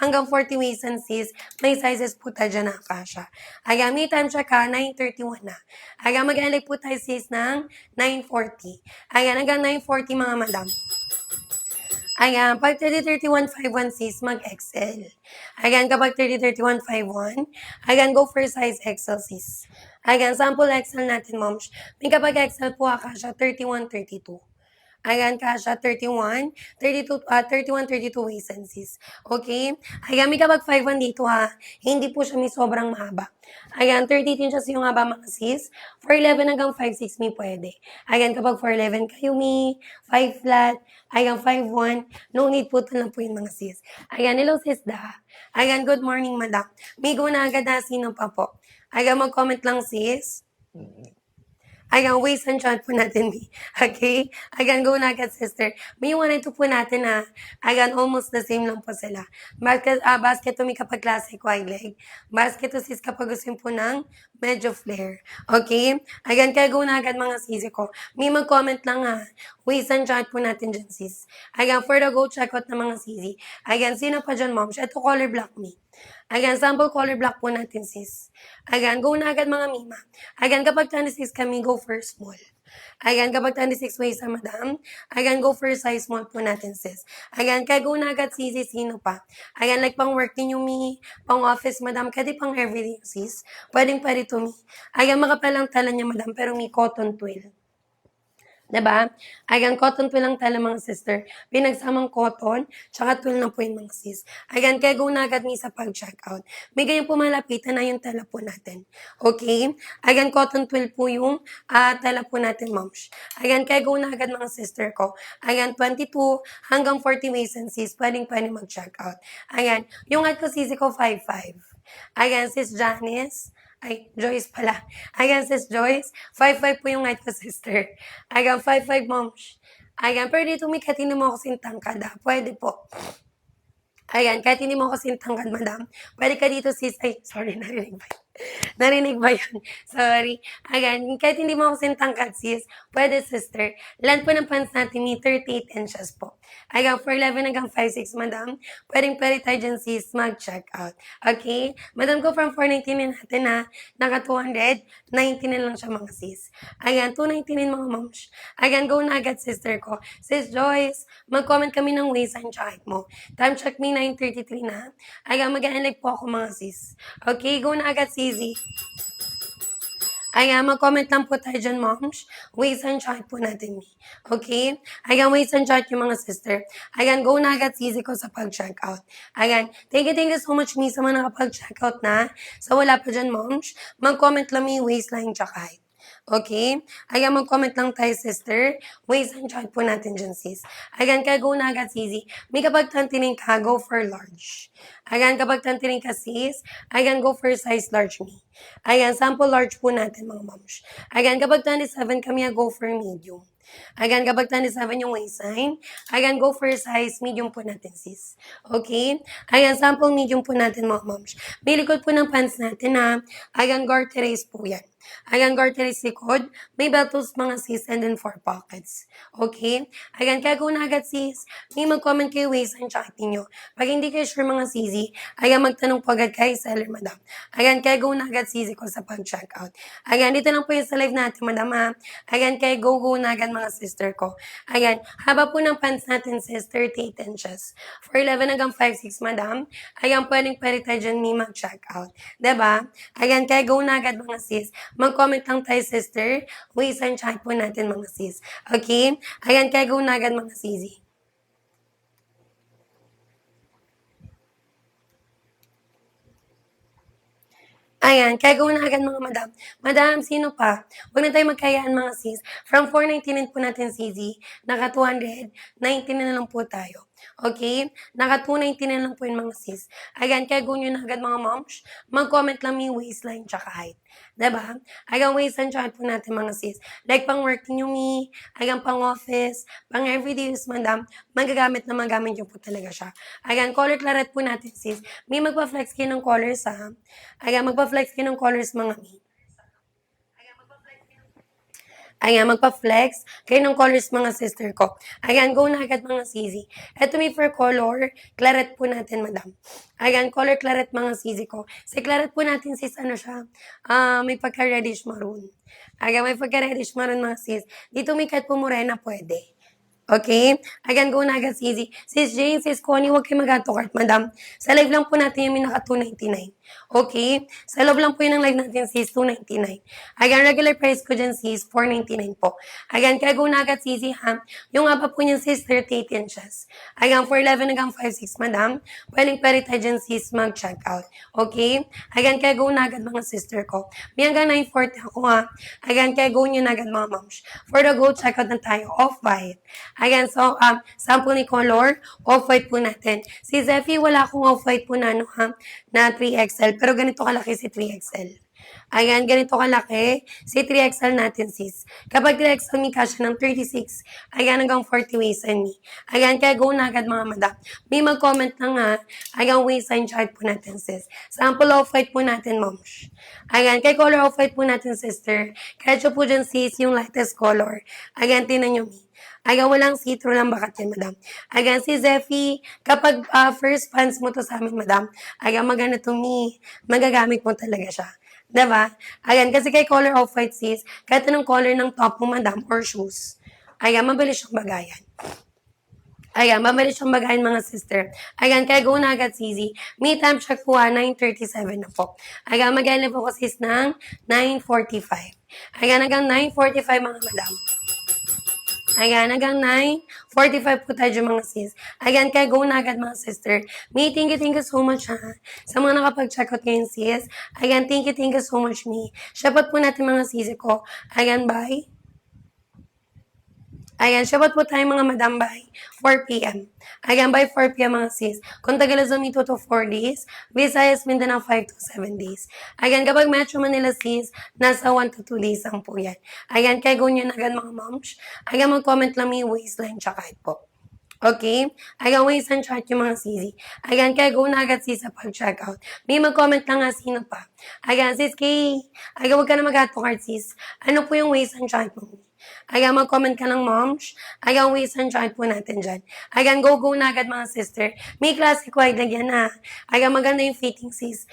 hanggang 40 ways and sis. May sizes po tayo dyan na kasha. Ayan, may time check ha, 9:31 na. Ayan, mag-elect po tayo sis ng 9:40. Ayan, hanggang 9:40 mga madam. Ayan, pag 30-31-51 sis, mag-XL. Ayan, kapag 30-31-51, ayan, go for size XL sis. Ayan, sample XL natin, moms. May kapag XL po, kasha 31-32. Ayan, kasha 31, 32, 31, 32 waist and sis. Okay? Ayan, may kapag 5-1 dito ha. Hindi po siya may sobrang mahaba. Ayan, 30 inches yung haba mga sis. 4'11 hanggang 5'6 may pwede. Ayan, kapag 4'11 kayo may 5 flat, ayan, 5'1, no need po ito lang po yung mga sis. Ayan, hello sis da. Ayan, good morning madam. May go na agad na sino pa po. Ayan, mag-comment lang sis. Ayan, waist and chant po natin, Mi. Okay? Ayan, go na agad, sister. May 1 and 2 po natin na, ayan, almost the same lang po sila. Basket to mi kapag classic wide leg. Basket to sis kapag gusto po ng medyo flare. Okay? Ayan, kaya go na agad mga sisi ko. May mag-comment lang ha. Waist and chant po natin dyan, sis. Ayan, for the go check out ng mga sisi. Ayan, sino pa dyan, mom? Ito color black me. Ayan, sample color black po natin, sis. Ayan, go na agad mga mima. Ayan, kapag 26 kami, go for small. Ayan, kapag 26 waist sa madam, ayan, go for size small po natin, sis. Ayan, kaya go na agad, sisi, sino pa? Ayan, like pang work din yung mi, pang office, madam, kaya pang everyday, sis. Pwede to mi. Ayan, makapalang tala niya, madam, pero may cotton twill. Diba? Ayan, cotton twill lang tala mga sister. Pinagsamang cotton, tsaka twill na po yung mga sis. Ayan, kaya go na agad sa pag-check out. May ganyan po malapitan na yung tala po natin. Okay? Ayan, cotton twill po yung tala po natin, moms. Ayan, kaya go na agad mga sister ko. Ayan, 22 hanggang 40 waist and sis, pwede mag-check out. Ayan, yung at ko sisi ko 5'5". Ayan, sis Janice. Ay, Joyce pala. Ayan, sis Joyce. 5'5 po yung height ko, sister. Ayan, 5'5 moms. Ayan, pero dito may katino mo ako sintangkad ha. Pwede po. Ayan, kahit hindi mo ako sintangkad, madam. Pwede ka dito, sis. Ay, sorry, narinig ba? Narinig ba yun? Sorry. Ayan, kahit hindi mo ako sintangkad, sis. Pwede, sister. Land po ng pants natin ni 38 inches po. Ayan, 4'11 hanggang 5'6, madam. Pwede tayo dyan, sis, mag-check out. Okay? Madam ko, from 499 natin na naka 299 na lang siya, mga sis. Ayan, 299 mga moms. Ayan, go na agad, sister ko. Sis Joyce, mag-comment kami ng waist and height mo. Time check me 9:33 na. Ayan, mag-like po ako, mga sis. Okay, go na agad, Sisi. Ayan, mag-comment lang po tayo dyan, moms. Waist and chart po natin, Mi. Okay? Ayan, waist and chart yung mga sister. Ayan, go na agad, Sisi ko sa pag-check out. Ayan, thank you so much, Mi, sa mga nakapag-check out na. So, wala pa dyan, moms. Mag-comment lang mi waistline tsaka height. Okay? Ayan, mag-comment lang tayo, sister. Waist and chart po natin dyan, sis. Ayan, kaya go na agad, Sisi. May kapag tantinin ka, go for large. Ayan, kapag tantinin ka, sis, ayan, go for size large, me. Ayan, sample large po natin, mga moms. Ayan, kapag 27 kami, go for medium. Ayan, kapag 27 yung waistline, ayan, go for size medium po natin, sis. Okay? Ayan, sample medium po natin, mga moms. May likod po ng pants natin, ha. Ayan, garteries po yan. Ayan, garteries likod. May beltos, mga sis, and then 4 pockets. Okay? Ayan, kaya go na agad, sis. May mag-comment kayo waistline tsaka nyo. Pag hindi kayo sure, mga sisi, ayan, magtanong po agad kay seller, madam. Ayan, kaya go na agad, sisi ko sa pag-check out. Ayan, dito lang po yung sa live natin, madam, ha. Ayan, kaya go na agad, mga sister ko. Ayan, haba po ng pants natin, sis, 38 inches. 4'11 hanggang 5'6, madam. Ayan, pwede tayo dyan may mag-check out. Diba? Ayan, kaya go na agad, mga sis. Mag-comment lang tayo, sister. Waist and chart po natin, mga sis. Okay? Ayan, kaya go na agad, mga sisi. Ayan, kaya gawin na agad mga madam. Madam, sino pa? Huwag na tayo magkayaan mga sis. From 499 po natin CZ, naka 219 na lang po tayo. Okay? Naka 299 lang po yun mga sis. Again, kaya go nyo na agad mga moms. Mag-comment lang yung waistline tsaka height. Diba? Again, waistline tsaka po natin mga sis. Like pang working yung me, again pang office, pang everyday use madam, magagamit na magamit nyo po talaga siya. Again, color claret po natin sis. May magpa-flex kayo ng colors ha. Again, magpa-flex kayo ng colors mga me. Ayan, magpa-flex kayo ng colors mga sister ko. Ayan, go na agad mga sisi. Ito may for color, claret po natin, madam. Ayan, color claret mga sisi ko. Sa claret po natin, sis, ano siya? May pagka-reddish maroon. Ayan, may pagka-reddish maroon mga sis. Dito may cut po morena, pwede. Okay? Again, go na agad, Sisi. Sis Jane, Sis Connie, huwag kayo mag-autocart, madam. Sa live lang po natin yung naka 299. Okay? Sa loob lang po yun ng live natin, sis, 299. Again, regular price ko dyan, sis, 499 po. Again, kaya go na agad, Sisi, ha? Yung haba po niyan, sis, 38 inches. Again, 411 hanggang 56, madam. Pwede tayo dyan, sis, mag-check out. Okay? Again, kaya go na agad, mga sister ko. May hanggang 940 ako, ha? Again, kaya go nyo na agad, mga moms. For the go, check out na tayo. Off-white. Ayan, so, sample ni color, off-white po natin. Si Zeffy, wala akong off-white po na, na 3XL, pero ganito kalaki si 3XL. Ayan, ganito kalaki si 3XL natin, sis. Kapag 3XL, may kasya ng 36, ayan, hanggang 40 waist and me. Ayan, kaya go na agad mga madam. May mag-comment lang ha, ayan, waistline chart po natin, sis. Sample off-white po natin, moms. Ayan, kay color off-white po natin, sister. Kaya po dyan, sis, yung lightest color. Ayan, tinan nyo, me. Again, walang see-through lang bakat yan, madam. Again, si Zeffy, kapag first fans mo to sa amin, madam, again, maganda to me, magagamit mo talaga siya. Diba? Again, kasi kay color off-white sis, kahit anong color ng top mo, madam, or shoes, again, mabilis siyang bagayan. Ayan, mabilis siyang bagayan mga sister. Ayan, kaya go na agad, Sisi. Me time check po 9:37 na po. Ayan, mag-end po ko sis ng 9:45. Ayan, hanggang 9:45 mga madam. Ayan, hanggang 9:45 po tayo mga sis. Ayan, kaya go na agad mga sister. Me, thank you so much ha. Sa mga nakapag-check out ngayon sis. Ayan, thank you so much me. Shoutout po natin mga sis ko. Ayan, bye. Ayan, shoutout po tayo mga madam by 4 p.m. Ayan, by 4 p.m. mga sis. Kung Tagalazon, 2 to 4 days. Visayas, Mindanao, 5 to 7 days. Ayan, kapag Metro Manila sis, nasa 1 to 2 days lang po yan. Ayan, kaya go nyo na agad mga moms. Ayan, mag-comment lang may waistline tsaka height po. Okay? Ayan, waistline chart yung mga sisi. Ayan, kaya go na agad sis sa pag-check out. May mag-comment lang nga sino pa. Ayan, sis Kay. Ayan, huwag ka na mag-autocart sis. Ano po yung waistline chart mo? Ayan, mag-comment ka ng moms. Ayan, waistline chart po natin dyan. Ayan, go na agad mga sister. May classic wide lagyan na. Ayan, maganda yung fitting sis.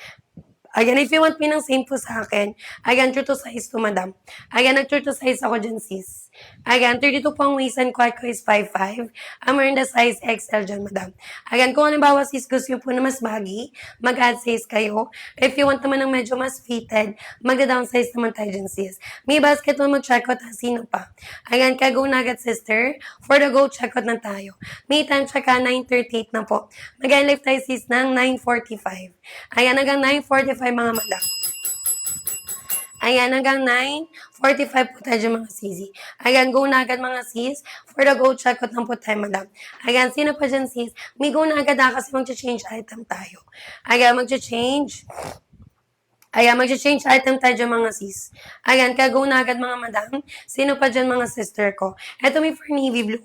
Ayan, if you want me ng same po sa akin, ayan, true to size to, madam. Ayan, nag-true to size ako dyan, sis. Ayan, 32 po ang waist and quad ko is 5'5". I'm wearing the size XL dyan, madam. Ayan, kung halimbawa, sis, gusto po na mas baggy, mag-add size kayo. If you want naman ng medyo mas fitted, mag-downsize naman tayo dyan, sis. May basketball mag-check out, sino pa? Ayan, kaya go na agad, sister. For the go, check out na tayo. May time check 9:38 na po. Mag-live tayo, sis, ng 9:45. Ayan, hanggang 9:45 mga madam. Ayan, hanggang 9:45 po tayo mga sisi. Ayan, go na agad mga sis. For the go, check out lang po tayo, madam. Ayan, sino pa dyan sis? May go na agad kasi mag-change item tayo. Ayan, mag-change. Ayan, mag-change item tayo dyan mga sis. Ayan, kaya go na agad mga madam. Sino pa dyan mga sister ko? Ito may for navy blue.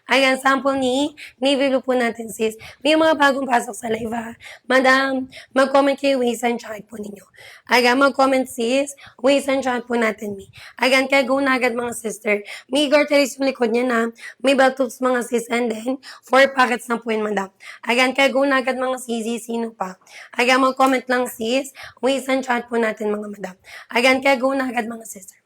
Ayan, sample ni navy blue po natin, sis. May mga bagong pasok sa live, ha. Madam, mag-comment kayo, waistline chart po ninyo. Ayan, mag-comment, sis. Waistline chart po natin, mi. Ayan, kaya go na agad, mga sister. May garteries yung likod niya na. May belt tubes, mga sis. And then, 4 packets na po yun, madam. Ayan, kaya go na agad, mga sisi. Sino pa? Ayan, mag-comment lang, sis. Waistline chart po natin, mga madam. Ayan, kaya go na agad, mga sister.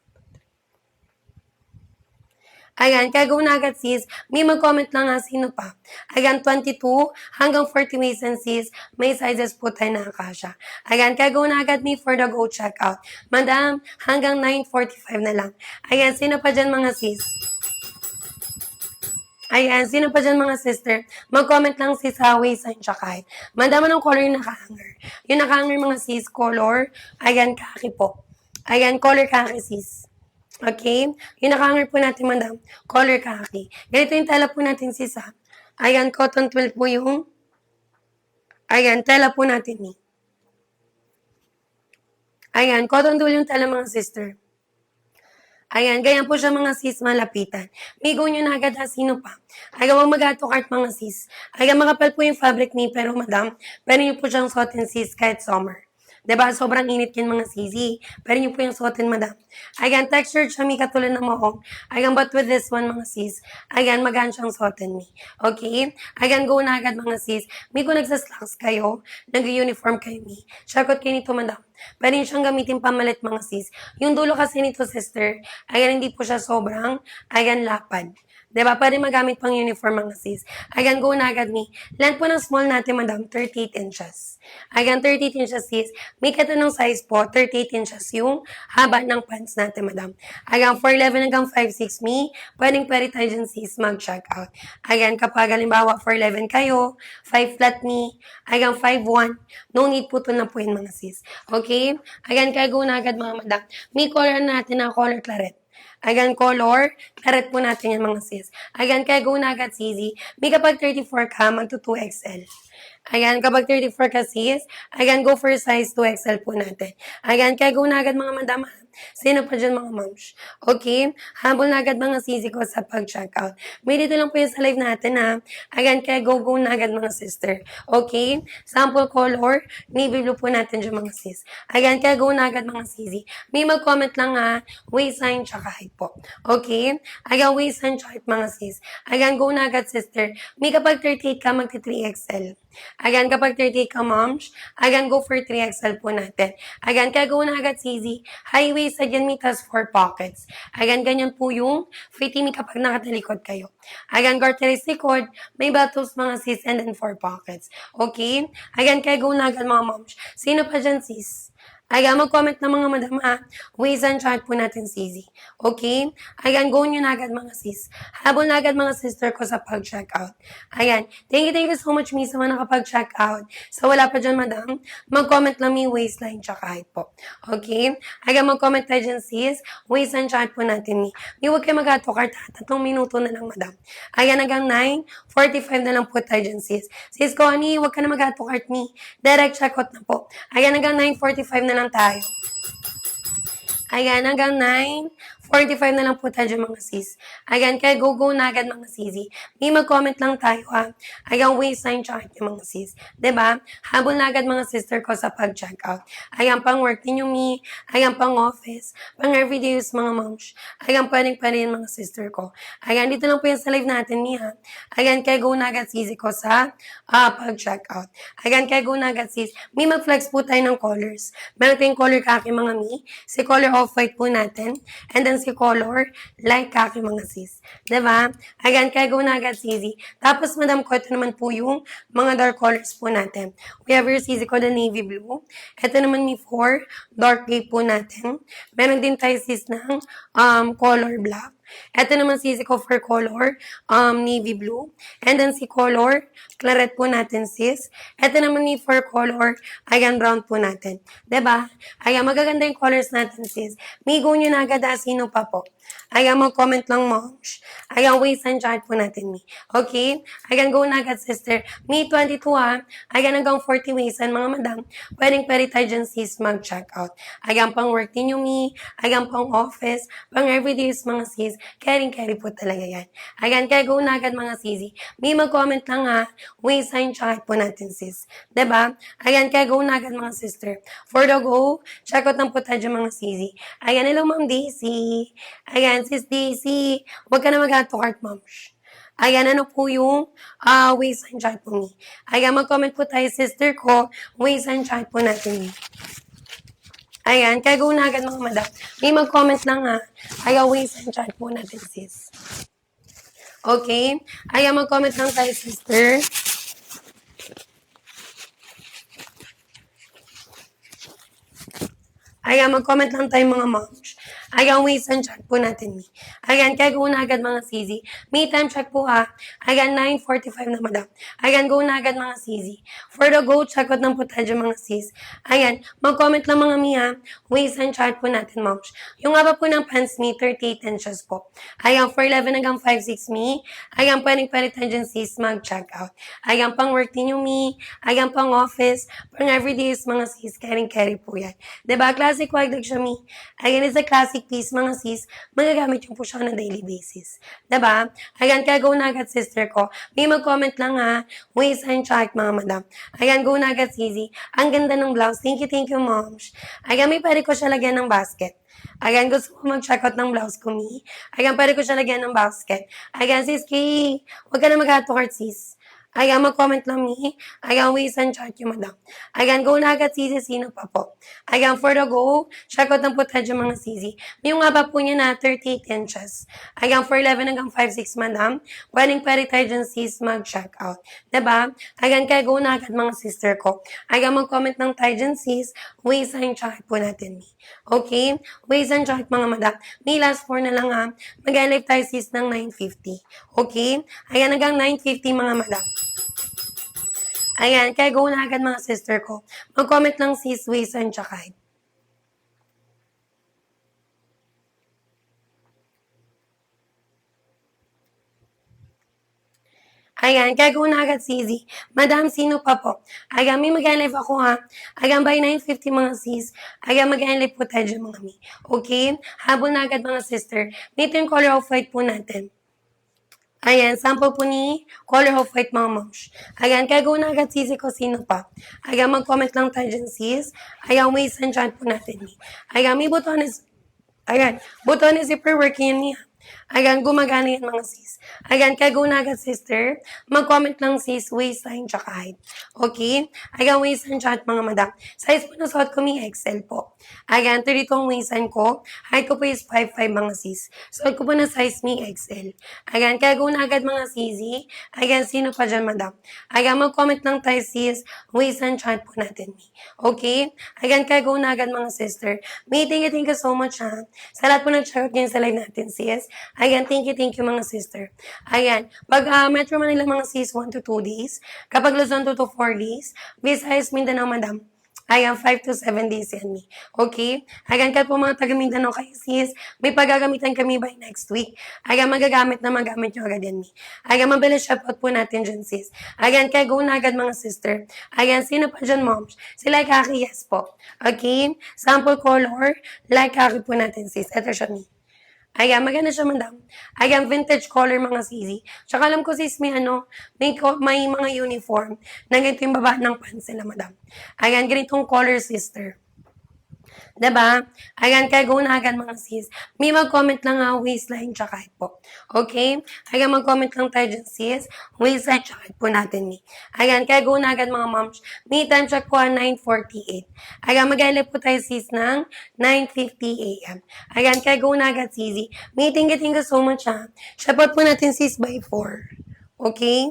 Ayan, kaya go na agad sis. May mag-comment lang nga sino pa. Ayan, 22 hanggang 40 waist and sis. May sizes po tayo na kasha. Ayan, kaya go na agad me for the go check out. Madam, hanggang 9:45 na lang. Ayan, sino pa dyan mga sis? Ayan, sino pa dyan mga sister? Mag-comment lang sis sa waistline tsaka height. Madama ng color yung nakahanger. Yung nakahanger mga sis, color. Ayan, kaki po. Ayan, color kaki sis. Okay? Yung nakahanger po natin, madam, color khaki. Ganito yung tala po natin, sis, ha? Ayan, cotton twill po yung, ayan, tela po natin ni. Ayan, cotton twill yung tela mga sister. Ayan, ganyan po siya mga sis malapitan. Migo nyo na agad ha, sino pa? Ayan, huwag mag-ato cart mga sis. Ayan, makapal po yung fabric ni, pero madam, pwede nyo po siyang suotin sis kahit summer. Diba? Sobrang init yan mga sisi. Pwede nyo po yung suotin, madam. Ayan, textured siya, may katulad ng mohong. Ayan, but with this one, mga sis, ayan, magaan siyang suotin ni. Okay? Ayan, go na agad mga sis. May kung nagsaslacks kayo, nag-uniform kayo ni. Shakot kayo nito, madam. Pwede nyo siyang gamitin pamalit mga sis. Yung dulo kasi nito, sister, ayan, hindi po siya sobrang, ayan, lapad. Diba? Pwede magamit pang uniform mga sis. Ayan, go na agad ni. Length po ng small natin, madam, 38 inches. Ayan, 38 inches sis. May katanong size po, 38 inches yung haba ng pants natin, madam. Ayan, 4'11 hanggang 5'6 me. Pwede tayo dyan sis mag-check out. Ayan, kapag halimbawa 4'11 kayo, 5 flat me, ayan, 5'1, no need po ito na po yun mga sis. Okay? Ayan, kaya go na agad mga madam. May color natin na color claret. Ayan, color. Claret po natin yan mga sis. Ayan, kaya go na agad sisi. May kapag 34 ka, magto 2XL. Ayan, kapag 34 ka sis, ayan, go for size 2XL po natin. Ayan, kaya go na agad mga madam. Sino pa dyan mga moms? Okay? Habol na agad mga sisi ko sa pag-check out. May dito lang po yung sa live natin ha. Ayan, kaya go na agad mga sister. Okay? Sample color, navy blue po natin dyan mga sis. Ayan, kaya go na agad mga sisi. May mag-comment lang ha, waistline tsaka height po. Okay? Ayan, waistline tsaka height mga sis. Ayan, go na agad sister. May kapag 38 ka, magti 3XL. Ayan, kapag 38 ka moms, ayan, go for 3XL po natin. Ayan, kaya go na agad sisi. High waist, ayan, may tas 4 pockets. Ayan, ganyan po yung fitting kapag nakatalikod kayo. Ayan, garterized likod, may buttons mga sis, and then 4 pockets. Okay? Ayan, kaya go na agad mga moms. Sino pa dyan sis? Ayan, mag-comment na mga madam ha. Ways and chart po natin sisi. Okay? Ayan, go nyo na agad mga sis. Habol na agad mga sister ko sa pag-check out. Ayan, thank you so much me sa mga nakapag-check out. So wala pa dyan madam, mag-comment lang may waistline tsaka height po. Okay? Ayan, mag-comment tayo dyan sis. Waist and chart po natin ni. May huwag kayo mag-ato cart ha. 3 minuto na lang madam. Ayan, hanggang 9:45 na lang po tayo dyan sis. Sis Connie, huwag ka na mag-ato cart me. Direct check out na po. Ayan, hanggang 9:45 na lang tayo. Ayan, hanggang 9:45 na lang po tayo mga sis. Ayan, kaya go na agad mga sisi. May mag-comment lang tayo ha. Ayan, waistline chart yung mga sis. Diba? Habol na agad mga sister ko sa pag-check out. Ayan, pang work ninyo me. Ayan, pang office. Pang everyday use mga moms. Ayan, pwedeng yung mga sister ko. Ayan, dito lang po yung sa live natin ni ha. Ayan, kaya go na agad sisi ko sa pag-check out. Ayan, kaya go na agad sis. May mag-flex po tayo ng colors. Meron tayong color kaki mga mi. Si color off-white po natin. And then si color light kaki mga sis. Diba? Ayan, kaya go na agad sisi. Tapos madam ko, ito naman po yung mga dark colors po natin. We have your sisi ko, the navy blue. Ito naman ni for dark gray po natin. Meron din tayo sis ng color black. Ito naman sisi ko for color, navy blue. And then si color, claret po natin sis. Ito naman ni for color, ayan, brown po natin. Diba? Ayan, magaganda yung colors natin sis. May go nyo na agad sino pa po. Ayan, mag-comment lang moms. Ayan, waist and chart po natin mi. Okay? Ayan, go na agad sister. May 22 ha. Ayan, hanggang 40 waist and mga madam. Pwedeng tayo dyan sis mag-check out. Ayan, pang work ninyo mi. Ayan, pang office. Pang everyday mga sis. Carry po talaga yan. Ayan, kaya go na agad mga sisi. May mag-comment lang ha. Waist and chart po natin sis. Diba? Ayan, kaya go na agad mga sister. For the go, check out lang po tayo dyan mga sisi. Ayan, hello ma'am Daisy. Ayan, sis Daisy. Huwag ka na mag-ato cart moms. Ayan, ano po yung waist and chart po ni. Ayan, mag-comment po tayo sister ko. Waist and chart po natin ni. Ayan, kaya go na agad mga madam. May mag-comment lang ha. Ayan, waist and chart po natin sis. Okay? Ayan, mag-comment lang tayo sister. Ayan, mag-comment lang tayo mga moms. Ayan, waist and check po natin, Mi. Ayan, kaya go na agad mga sisi. Me time check po ha. Ayan, 9:45 na madam. Ayan, go na agad mga sisi. For the go, check out ng po tayo mga sis. Ayan, mag-comment lang mga Mi ha. Waist and check po natin, moms. Yung haba po ng pants, Mi, 38 inches po. Ayan, for 11 hanggang 5'6", Mi. Ayan, pwede tayo dyan sis mag-check out. Ayan, pang work din yung Mi. Ayan, pang office. Pang everyday is mga sis, carry po yan. Diba? Classic wide leg siya, Mi. Ayan, it's a classic piece, mga sis. Magagamit yung po siya on a daily basis. Diba? Ayan, kaya go na agad, sister ko. May mag-comment lang ha. Waist and check, mga madam. Ayan, go na agad, sisi. Ang ganda ng blouse. Thank you, moms. Ayan, may pwede ko siya lagyan ng basket. Ayan, gusto ko mag-check out ng blouse ko, Mi. Ayan, pwede ko siya lagyan ng basket. Ayan, sis Kay, huwag ka na mag-add to cart, sis. Ayan, mag-comment lang, Mi. Ayan, waist and check yung madam. Ayan, go na agad, sisi. Sino pa po? Ayan, for the go, check out ng po tayo mga sisi. Yung haba po niya na 38 inches. Ayan, for 11 hanggang 5'6", madam. Pwede tayo dyan, sis, mag-check out. Diba? Ayan, kaya go na agad mga sister ko. Ayan, mag-comment lang tayo dyan, sis. Waist and check po natin, Mi. Okay? Waist and check, mga madam. May last 4 na lang ha. Mag-live tayo, sis, ng 9:50. Okay? Ayan, hanggang 9:50, mga madam. Ayan, kaya go na agad mga sister ko. Mag-comment lang sis, waist and tsaka height. Ayan, kaya go na agad sisi. Madam, sino pa po? Ayan, may mag-live ako ha. Ayan, by 9:50 mga sis. Ayan, mag-live po tayo dyan mga mi. Okay? Habol na agad mga sister. Ito yung color of white po natin. Ayan, sample po ni color of white mga moms. Ayan, kaya go na agad sisi ko sino pa. Ayan, mag-comment lang tayo dyan sis. Ayan, waist and chan po natin. Ayan, may butones. Ayan, butones zipper working yan niya. Ayan, gumagana yan mga sis. Ayan, kaya go na agad sister. Mag-comment lang sis, waistline tsaka height. Okay? Ayan, waistline tsaka mga madam. Size po na suot ko may XL po. Ayan, 32 ang waistline ko. Height ko po is 5'5" mga sis. Suot ko po na size may XL. Ayan, kaya go na agad mga sisi. Ayan, sino pa dyan madam? Ayan, mag-comment lang tayo sis, waistline tsaka po natin. Okay? Ayan, kaya go na agad mga sister. May thank you so much ha. Sa lahat po nag-check out ngayon sa live natin sis. Ayan, thank you mga sister. Ayan, pag Metro Manila mga sis, 1 to 2 days. Kapag Luzon, 2 to 4 days. Visayas, Mindanao, madam. Ayan, 5 to 7 days yan, Mi. Okay? Ayan, kahit po mga taga Mindanao kayo, sis, may paggagamitan kami by next week. Ayan, magamit nyo agad yan, Mi. Ayan, mabilis shop out po natin dyan, sis. Ayan, kaya go na agad mga sister. Ayan, sino pa dyan, moms? Si Like Aki, yes po. Okay? Sample color, Like Aki po natin, sis. Ito siya, Mi. Ayan, maganda siya, madam. Ayan, vintage color mga sisi. Tsaka alam ko sis, may may mga uniform na ganito yung baba ng pants nila, madam. Ayan, ganitong color, sister. Diba? Ayan, kaya go na agad mga sis. May mag-comment lang nga waistline tsaka height po. Okay? Ayan, mag-comment lang tayo dyan sis. Waistline tsaka height po natin ni. Ayan, kaya go na agad mga moms. May time check po 9:48. Ayan, mag-live po tayo sis ng 9:50 a.m. Ayan, kaya go na agad sisi. May thank you so much ha. Shoutout po natin sis by 4. Okay?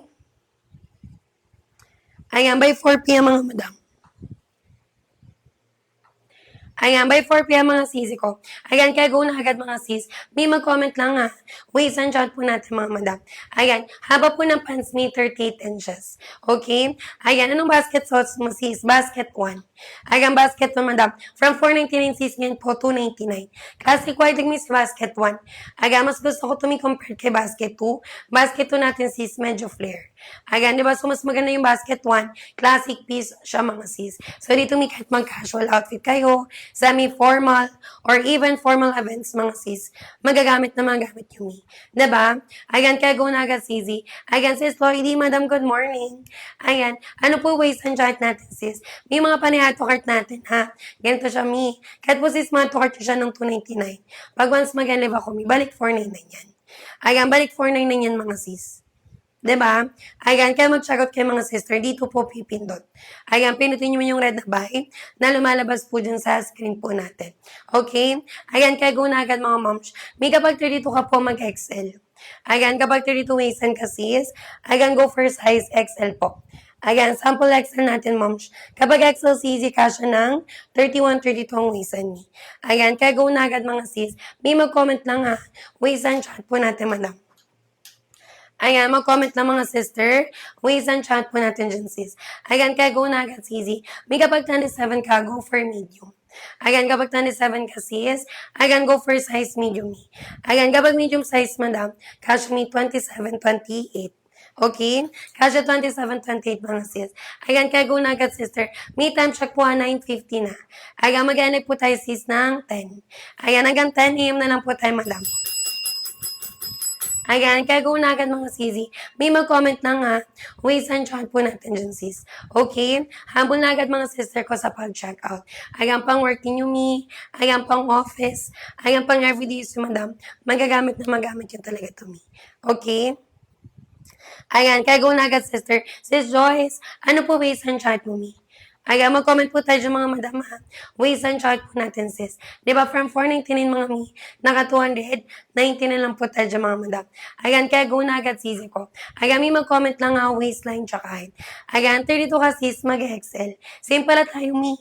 Ayan, by 4 p.m. mga madam. Ayan, by 4 p.m. mga sisi ko. Ayan, kaya go na agad mga sis. May mag-comment lang ha. Waist and chat po natin mga madam. Ayan, haba po ng pants may 38 inches. Okay? Ayan, anong basket sauce mo sis? Basket 1. Ayan, basket 1 madam. From 499 sis ngayon po, 299. Classic white miss basket 1. Ayan, mas gusto ko compare kay basket 2. Basket 2 natin sis, medyo flare. Ayan, di ba? So, mas maganda yung basket 1. Classic piece siya mga sis. So, dito may kahit mag-casual outfit kayo, semi-formal, or even formal events mga sis, magagamit yung mi. Diba? Ayan, kaya go na agad sisi. Ayan, sis Lloydie, madam, good morning. Ayan, ano po waist and chart natin sis? May mga panihato cart natin ha. Ganito siya mi. Kahit po sis, mato cart siya ng 299. Pag once mag-live ako mi, balik 499 yan. Ayan, balik 499 yan mga sis. Diba? Ayan, kaya mag-check out kayo mga sister, dito po pipindot. Ayan, pinutin nyo yung red na buy na lumalabas po dyan sa screen po natin. Okay? Ayan, kaya go na agad mga moms. May kapag 32 ka po mag-XL. Ayan, kapag 32 waist and ka sis, ayan, go for size XL po. Ayan, sample Excel natin, moms. Kapag Excel CZ, kasya ng 31, 32 ang waist and me. Ayan, kaya go na agad mga sis. May mag-comment lang ha. Waist and chat po natin, madam. Ayan, mag-comment lang mga sister. Waist and chat po natin dyan, sis. Ayan, kaya go na agad, CZ. May kapag 27 ka, go for medium. Ayan, kapag 27 ka, sis, ayan, go for size medium. Ayan, kapag medium size, madam, kasya may 27, 28. Okay? Kasya 27, 28 mga sis. Ayan, kaya go na agad, sister. May time check po 9:50 na. Ayan, mag-aanay po tayo, sis, ng 10. Ayan, hanggang 10 a.m. na lang po tayo, madam. Ayan, kaya go na agad mga sisi. May mag-comment na nga, waist and chat po natin dyan, sis. Okay? Habol na agad mga sister ko sa pag-check out. Ayan, pang work ninyo, me. Ayan, pang office. Ayan, pang everyday use, madam. Magagamit na magamit yun talaga to me. Okay? Ayan, kaya go na agad, sister. Sis Joyce, ano po waist and chat mo, me? Ayan, mag-comment po tayo dyan mga madam ha. Waist and chart po natin sis. Diba from 499 mga mi, naka 299 lang po tayo dyan mga madam. Ayan, kaya go na agad sisi ko. Ayan, may mag-comment lang ha, waistline tsaka height. Ayan, 32 ka sis, mag-excel. Same pala tayo mi.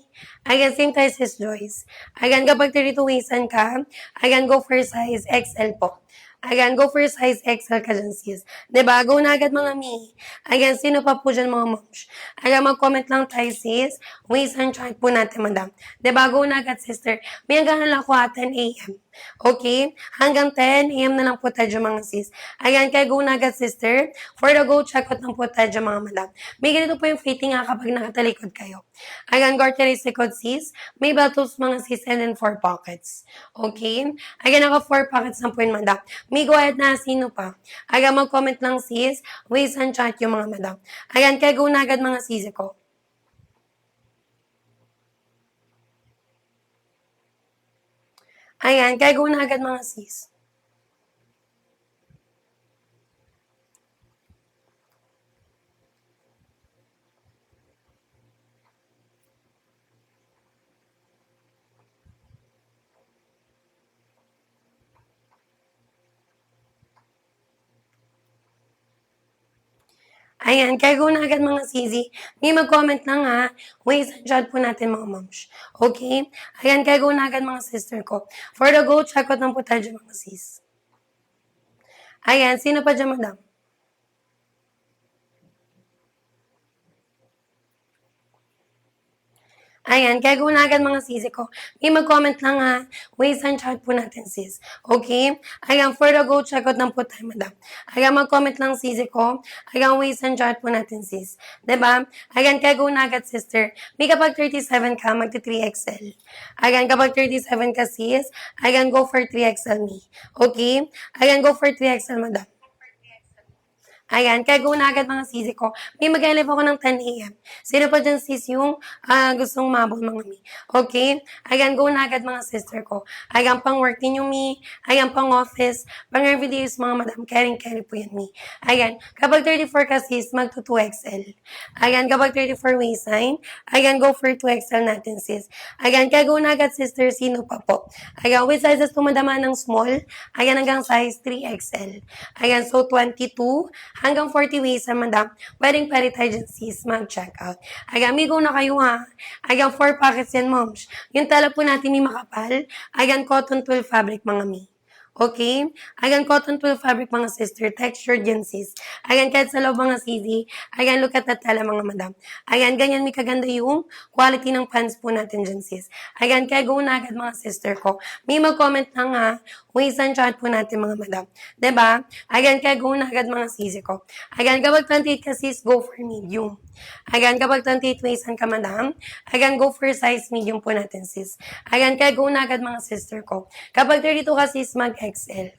Ayan, same tayo sis Joyce. Ayan, kapag 32 waistan ka, ayan, go for size XL po. Ayan, go for size XL ka dyan, sis. Diba? Go na agad mga mi. Ayan, sino pa po dyan mga moms? Ayan, mag-comment lang tayo, sis. Waist and chart po natin, madam. Diba? Go na agad, sister. May hanggang lang ako 10 a.m. Okay? Hanggang 10 a.m. na lang po tayo dyan, mga sis. Ayan, kaya go na agad, sister. For the go, check out lang po tayo dyan, mga madam. May ganito po yung fitting nga kapag nakatalikod kayo. Ayan, garterized likod, sis. May beltos, mga sis, and then 4 pockets. Okay? Ayan, naka 4 pockets na po yun, madam. May go ahead na, sino pa? Ayan, mag-comment lang, sis. Waist and chat yung mga madam. Ayan, kaya go na agad mga sis ko. Ayan, kaya go na agad mga sis. Ayan, kaya go na agad mga sisi. May mag-comment lang ha. Waist and chat po natin mga moms. Okay? Ayan, kaya go na agad mga sister ko. For the go, check out lang po tayo dyan mga sis. Ayan, sino pa dyan madam? Ayan, kaya go na agad mga sisi ko. May mag-comment lang ha. Waist and chat po natin sis. Okay? Ayan, for the go, check out lang po tayo madam. Ayan, mag-comment lang sisi ko. Ayan, waist and chat po natin sis. Diba? Ayan, kaya go na agad sister. May kapag 37 ka, magti 3XL. Ayan, kapag 37 ka sis, ayan, go for 3XL me. Okay? Ayan, go for 3XL madam. Ayan, kaya go na agad mga sisi ko. May mag-live ako ng 10 a.m. Sino pa dyan sis yung gustong mabol mga mi? Okay? Ayan, go na agad mga sister ko. Ayan, pang work din yung mi. Ayan, pang office. Pang everyday is mga madam. Caring po yan mi. Ayan, kapag 34 ka sis, magto 2XL. Ayan, kapag 34 waistline, ayan, go for 2XL natin sis. Ayan, kaya go na agad sister, sino pa po? Ayan, with sizes tumadama ng small. Ayan, hanggang size 3XL. Ayan, so 22 hanggang 40 ways na madam, pwede tayo dyan sis mag-check out. Ayan, amigo na kayo ha. Ayan, 4 packets yan moms. Yung tala po natin ni makapal, ayan, cotton twill fabric mga mi. Okay? Ayan, cotton twill fabric mga sister, textured yan sis. Ayan, kahit sa loob mga sisi, ayan, look at that tala mga madam. Ayan, ganyan may kaganda yung quality ng pants po natin dyan sis. Ayan, kaya go na agad mga sister ko. May mag-comment na nga, waist and chat po natin mga madam. Diba? Ayan, kaya go na agad mga sisi ko. Ayan, kapag 28 ka sis, go for medium. Ayan, kapag 28 waistan ka madam, ayan, go for size medium po natin sis. Ayan, kaya go na agad mga sister ko. Kapag 32 ka sis, mag-XL.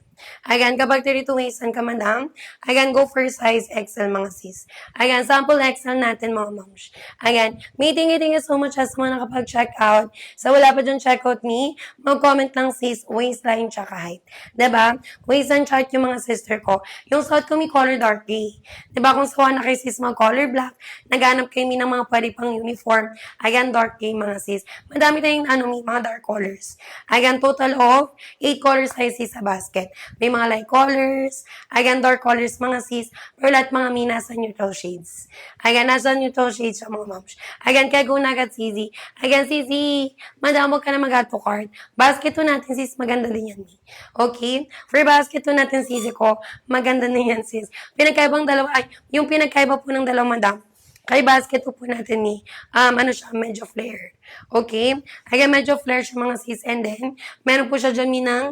Ayan, kapag 32 waistan ka madam, ayan, go for size XL mga sis. Ayan, sample XL natin mga moms. Ayan, thank you so much sa mga nakapag-check out. Sa wala pa dyan check out me, mag-comment lang sis, waistline tsaka height. Diba? Waistline chart yung mga sister ko. Yung suot ko may color dark gray. Diba kung sawa na kay sis mga color black, naghanap kayo ng mga pwede pang uniform. Ayan, dark gray mga sis. Madami tayong mga dark colors. Ayan, total of 8 color sizes sa basket. May mga light colors, ayan, dark colors mga sis, pero lahat mga mi nasa neutral shades. Ayan, nasa neutral shades siya mga moms. Ayan, kaya go na agad Sisi. Ayan, Sisi, madam, huwag ka na mag-add to cart. Basket to natin sis, maganda din yan mi. Okay? For basket to natin Sisi ko, maganda din yan sis. Pinagkaibang dalawa, ay, yung pinagkaiba po ng dalawang madam, kay basket po natin ni, ano siya, medyo flare. Okay? Kaya medyo flare siya mga sis. And then, meron po siya dyan ng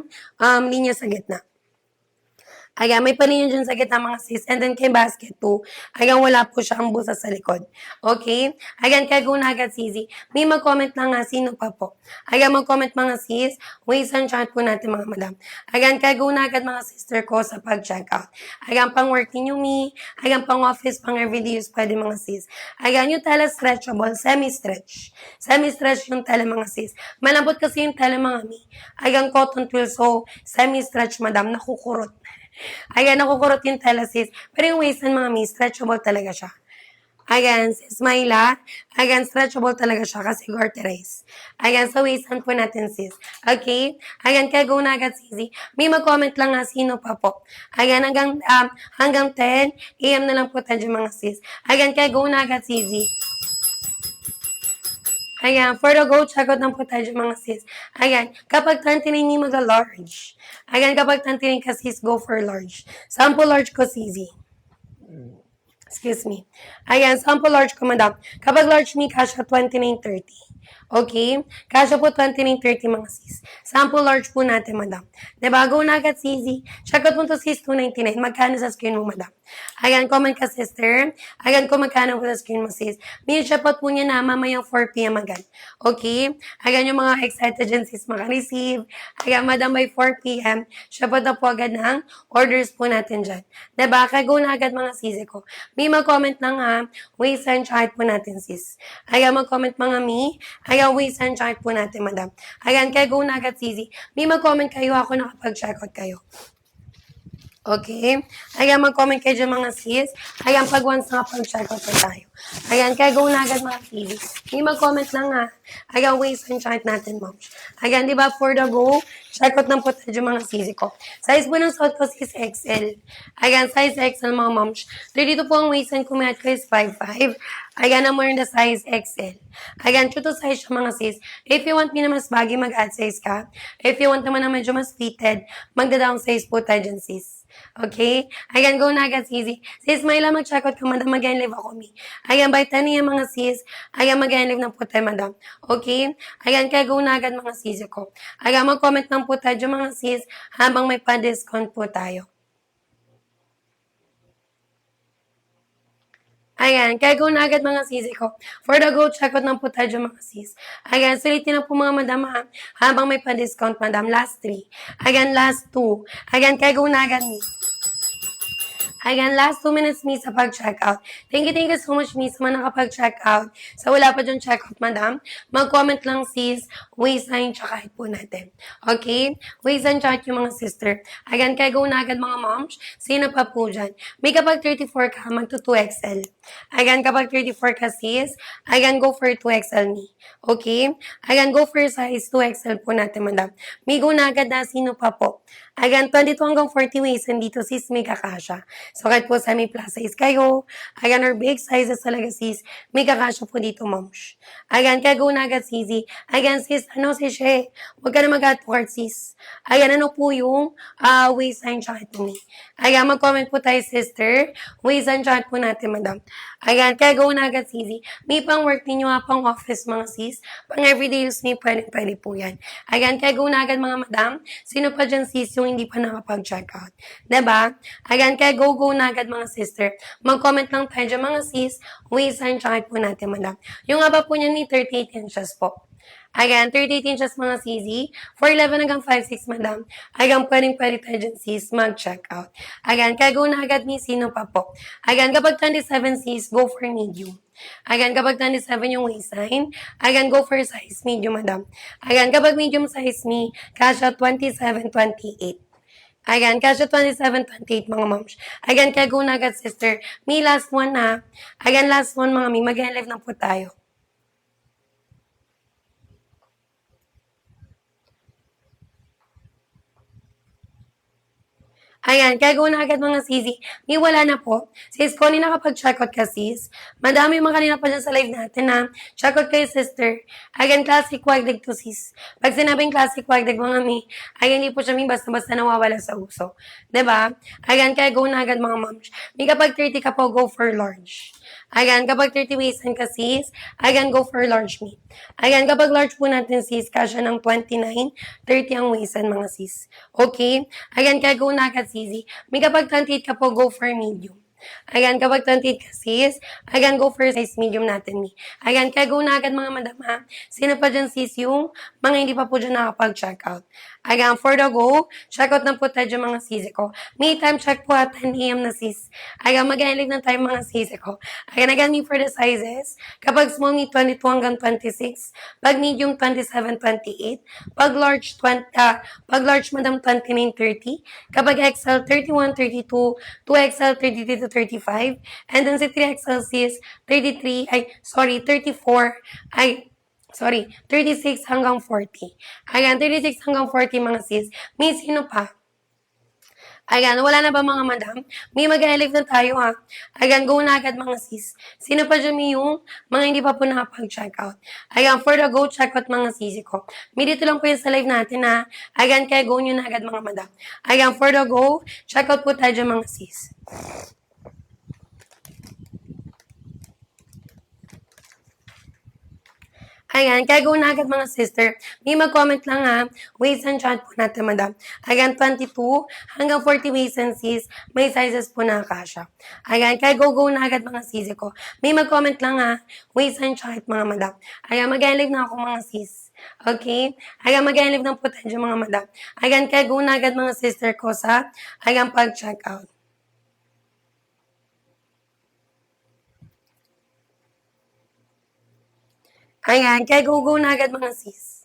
linya sa gitna. Ayan, may paninya dyan sa gitna mga sis. And then kay basket 2, ayan, wala po siya ang busa sa likod. Okay? Ayan, kaya go na agad sisi. May mag-comment na nga, sino pa po? Ayan, mag-comment mga sis. Ways and chart po natin mga madam. Ayan, kaya go na agad mga sister ko sa pag-check out. Ayan, pang work ninyo mi. Ayan, pang office, pang everyday use, pwede mga sis. Ayan, yung tela stretchable, semi-stretch. Semi-stretch yung tela mga sis. Malambot kasi yung tela mga mi. Ayan, cotton twill, so semi-stretch madam, nakukurot. Ayan, nakukurot yung tela sis. Pero yung waist ng mga mi, stretchable talaga siya. Ayan, sis Myla. Ayan, stretchable talaga siya kasi garterize. Ayan, sa waistband po natin sis. Okay? Ayan, kaya go na agad sisi. May mag-comment lang nga sino pa po. Ayan, hanggang 10 AM na lang po tayo mga sis. Ayan, kaya go na agad sisi. Ayan, for the go, check out lang po tayo mga sis. Ayan, kapag 29 ni mag-large. Ayan, kapag 29 ka sis, go for large. Sample large ko sisi. Excuse me. Ayan, sample large ko madam. Kapag large mi, kasha 29.30. Okay? Kasha po 29.30 mga sis. Sample large po natin madam. Diba? Go na agad sisi. Check out mo to sis 299. Magkano sa screen mo madam? Ayan, comment ka sister. Ayan, kung magkano po sa screen mo sis. May check out po niya na mamayang 4 p.m. agad. Okay? Ayan yung mga excited dyan sis maka-receive. Ayan, madam by 4 p.m. Check out na po agad ng orders po natin dyan. Diba? Kaya go na agad mga sisi ko. May mag-comment na nga, waist and chart po natin sis. Ayan, mag-comment mga mi. Ayan, waist and chart po natin madam. Ayan, kaya go na agad sisi. May mag-comment kayo, ako nakapag-check out kayo. Okay? Ayan, mag-comment kayo dyan mga sis. Ayan, pag once nakapag-check out na tayo. Ayan, kaya go na agad mga sis. May mag-comment na nga. Ayan, waist and chart natin, ma'am. Ayan, di ba, for the go, check out na po tayo dyan mga sisi ko. Size po ng suot ko is XL. Ayan, size XL mga ma'am. 32 po ang waist and kumayat ko is 5'5". Ayan, I'm wearing the size XL. Ayan, true to size siya mga sis. If you want me na mas baggy, mag-add size ka. If you want naman na medyo mas fitted, magda-down size po tayo dyan sis. Okay? Ayan, go na agad, sis. Sis, Myla, mag-check out ka, madam. Mag-live ako, mi. Ayan, by 10 AM, mga sis. Ayan, mag-live na po tayo, madam. Okay? Ayan, kaya go na agad, mga sis ko. Ayan, mag-comment lang po tayo, mga sis, habang may pa-discount po tayo. Ayan, kaya go na agad mga sisi ko. For the go, check out lang po tayo mga sis. Ayan, sulitin na po mga madam ha. Habang may pa-discount madam, last 3. Ayan, last 2. Ayan, kaya go na agad ni. Ayan, last 2 minutes, miss, sa pag-check out. Thank you so much, miss, sa mga nakapag-check out. Sa wala pa dyan check out, madam, mag-comment lang, sis, waistline, tsaka height po natin. Okay? Waistline, tsaka yung mga sister. Ayan, kaya go na agad mga moms. Sino pa po dyan? May kapag 34 ka, magto 2XL. Ayan, kapag 34 ka, sis, ayan, go for 2XL ni. Okay? Ayan, go for size 2XL po natin, madam. May go na agad na sino pa po. Ayan, 22 hanggang 40 waist, dito sis, may kakasya. So, kahit po sa may plus size kayo, ayan, or big sizes talaga sis, may kakasya po dito, moms. Ayan, kaya go na agad sisi. Ayan, sis, ano si She? Huwag ka na mag-add po card, sis. Ayan, ano po yung waistline tsaka ito ni. Ayan, mag-comment po tayo, sister. Waistline tsaka po natin, madam. Ayan, kaya go na agad sisi. May pang work ninyo nga, pang office, mga sis. Pang everyday use ni, pwede po yan. Ayan, kaya go na agad, mga madam. Sino pa dyan, sis, yung hindi pa nakapag-check out? Diba? Ayan, kaya go na agad mga sister. Mag-comment lang tayo dyan mga sis. Waistline tsaka po natin, madam. Yung haba po niya ni 38 inches po. Ayan, 38 inches mga sisi. 4'11 hanggang 5'6 madam. Ayan, pwede tayo dyan sis mag-check out. Ayan, kaya go na agad ni sino pa po. Ayan, kapag 27 sis, go for medium. Ayan, kapag 27 yung waistline, ayan, go for size medium, madam. Ayan, kapag medium size me, kasha 27, 28. Ayan, kasha 27, 28 mga moms. Ayan, kaya go na agad, sister. May last one na. Ayan, last one mga mi. Mag-live na po tayo. Ayan, kaya go na agad mga sisi. May wala na po. Sis Connie, nakapag-checkout ka sis. Madami mga kanina pa dyan sa live natin na checkout kayo sister. Ayan, classic wagdag to sis. Pag sinabing classic wagdag mga mi, ayan, hindi po siya may basta-basta nawawala sa uso. 'Di ba? Ayan, kaya go na agad mga moms. May kapag 30 ka po, go for large. Ayan, kapag 30 waist ka sis, ayan, go for large meat. Ayan, kapag large po natin sis, kasya ng 29, 30 ang waist mga sis. Okay? Ayan, kaya go na agad sis. May kapag 28 ka po, go for medium. Ayan, kapag 28 ka sis, ayan, go for size medium natin ni. Ayan, kaya go na agad mga madam ha. Sino pa dyan sis yung mga hindi pa po dyan nakapag-check out? Ayan, for the go, check out na po tayo dyan mga sis ko. May time check po at 10 a.m. na sis. Ayan, mag-alig na tayo mga sis ko. Ayan, again, me for the sizes. Kapag small me 22 hanggang 26, pag medium 27, 28, pag large 20, pag large madam 29, 30, kapag XL 31, 32, 2XL 33 to 35, and then si 3XL sis 33, 34, 36 hanggang 40. Ayan, 36 hanggang 40 mga sis. May sino pa? Ayan, wala na ba mga madam? May mag-live na tayo ha. Ayan, go na agad mga sis. Sino pa dyan yung mga hindi pa po nakapag-check out? Ayan, for the go, check out mga sisi ko. May dito lang po yung sa live natin ha. Ayan, kaya go nyo na agad mga madam. Ayan, for the go, check out po tayo dyan mga sis. Ayan, kaya go na agad mga sister. May mag-comment lang ha. Waist and chat po natin, madam. Ayan, 22 hanggang 40 waist and sis. May sizes po na kasha. Ayan, kaya go na agad mga sisi ko. May mag-comment lang ha. Waist and chat mga madam. Ayan, mag-live na ako mga sis. Okay? Ayan, mag-live na po tayo mga madam. Ayan, kaya go na agad mga sister ko sa ayan pag-check out. Ayan, kaya go na agad mga sis.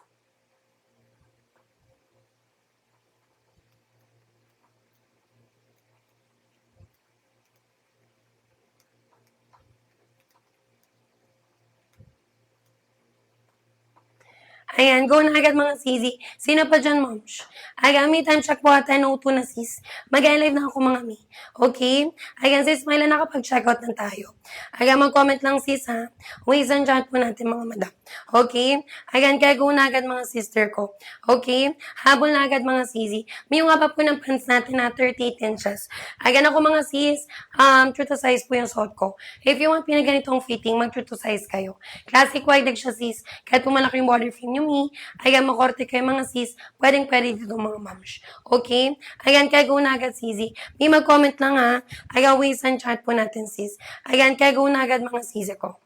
Ayan, go na agad mga sisi. Sino pa dyan, moms? Ayan, may time check po at 10:02 na sis. Mag-live na ako mga mi. Okay? Ayan, sis, may lang nakapag-check out na tayo. Ayan, mag-comment lang sis ha. Ways and chat po natin mga madam. Okay? Ayan, kaya go na agad mga sister ko. Okay? Habol na agad mga sisi. May yung nga pa po ng pants natin na 38 inches. Ayan ako mga sis, true to size po yung suot ko. If you want pinaganitong fitting, mag-true to size kayo. Classic wide leg siya sis. Kahit po malaki yung body frame nyo mi, ayan, makorte kayo mga sis, pwedeng-pwede dito mga moms. Okay? Ayan, kaya go na agad sisi. May mag-comment lang ha. Ayan, waist and chat po natin sis. Ayan, kaya go na agad mga sisi ko.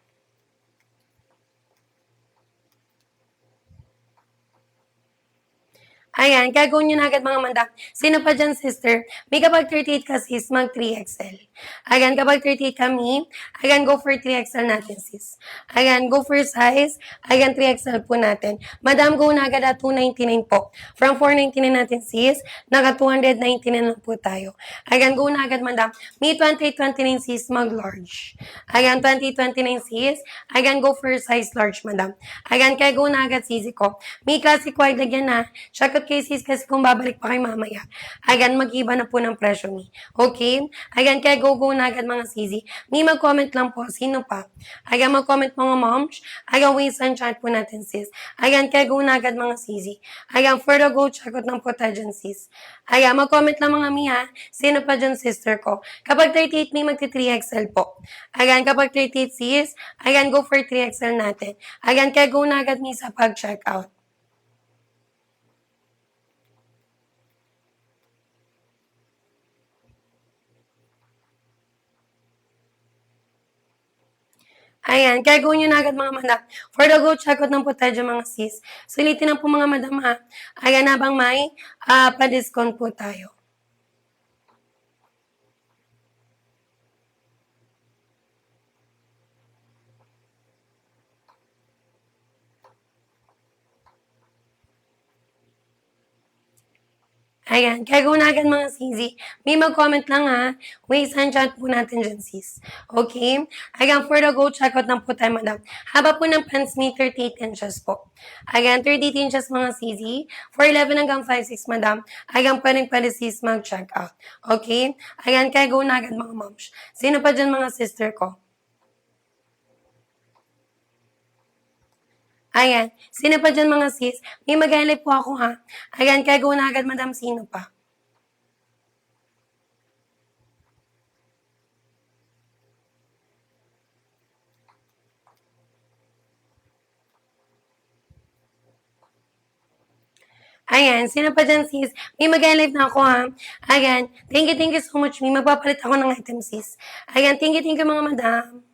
Ayan, gagawin nyo na agad mga mandam. Sino pa dyan, sister? May kapag 38 ka, sis, mag 3XL. Ayan, kapag 38 kami, ayan, go for 3XL natin, sis. Ayan, go for size. Ayan, 3XL po natin. Madam, go na agad at 299 po. From 499 natin, sis, naka 299 lang po tayo. Ayan, go na agad, madam. May 2829, sis, mag large. Ayan, 2829, sis. Ayan, go for size large, madam. Ayan, kaya go na agad, sisi ko. May classic wide lagyan na. Check out kay sis kasi kung babalik pa kayo mamaya. Ayan, mag-iba na po ng presyo ni. Okay? Ayan, kaya go na agad mga sisi. May mag-comment lang po. Sino pa? Ayan, mag-comment mga moms. Ayan, waist and chat po natin sis. Ayan, kaya go na agad mga sisi. Ayan, for the go, check out lang po tayo dyan sis. Ayan, mag-comment lang mga miha. Sino pa dyan sister ko? Kapag 38 may magti 3XL po. Ayan, kapag 38 sis, ayan, go for 3XL natin. Ayan, kaya go na agad mi sa pag-check out. Ayan, kaya gawin nyo na agad mga madam. For the go, check out ng po tayo mga sis. Sulitin na po mga madam ha. Ayan, habang may pa-discount po tayo. Ayan, kaya go na agad mga sisi. May mag-comment lang ha. Wait, saan chat po natin dyan sis. Okay? Ayan, for the go, check out lang po tayo madam. Haba po ng pants ni 38 inches po. Ayan, 38 inches mga sisi. For 11 hanggang 5'6 madam. Ayan, pwede sis mag-check out. Okay? Ayan, kaya go na agad mga moms. Sino pa dyan mga sister ko? Ayan. Sino pa dyan mga sis? May mag-highlight po ako ha. Ayan, kaya go na agad madam. Sino pa? Ayan, sino pa dyan sis? May mag-highlight na ako ha. Ayan, thank you so much. May magpapalit ako ng item sis. Ayan, thank you mga madam.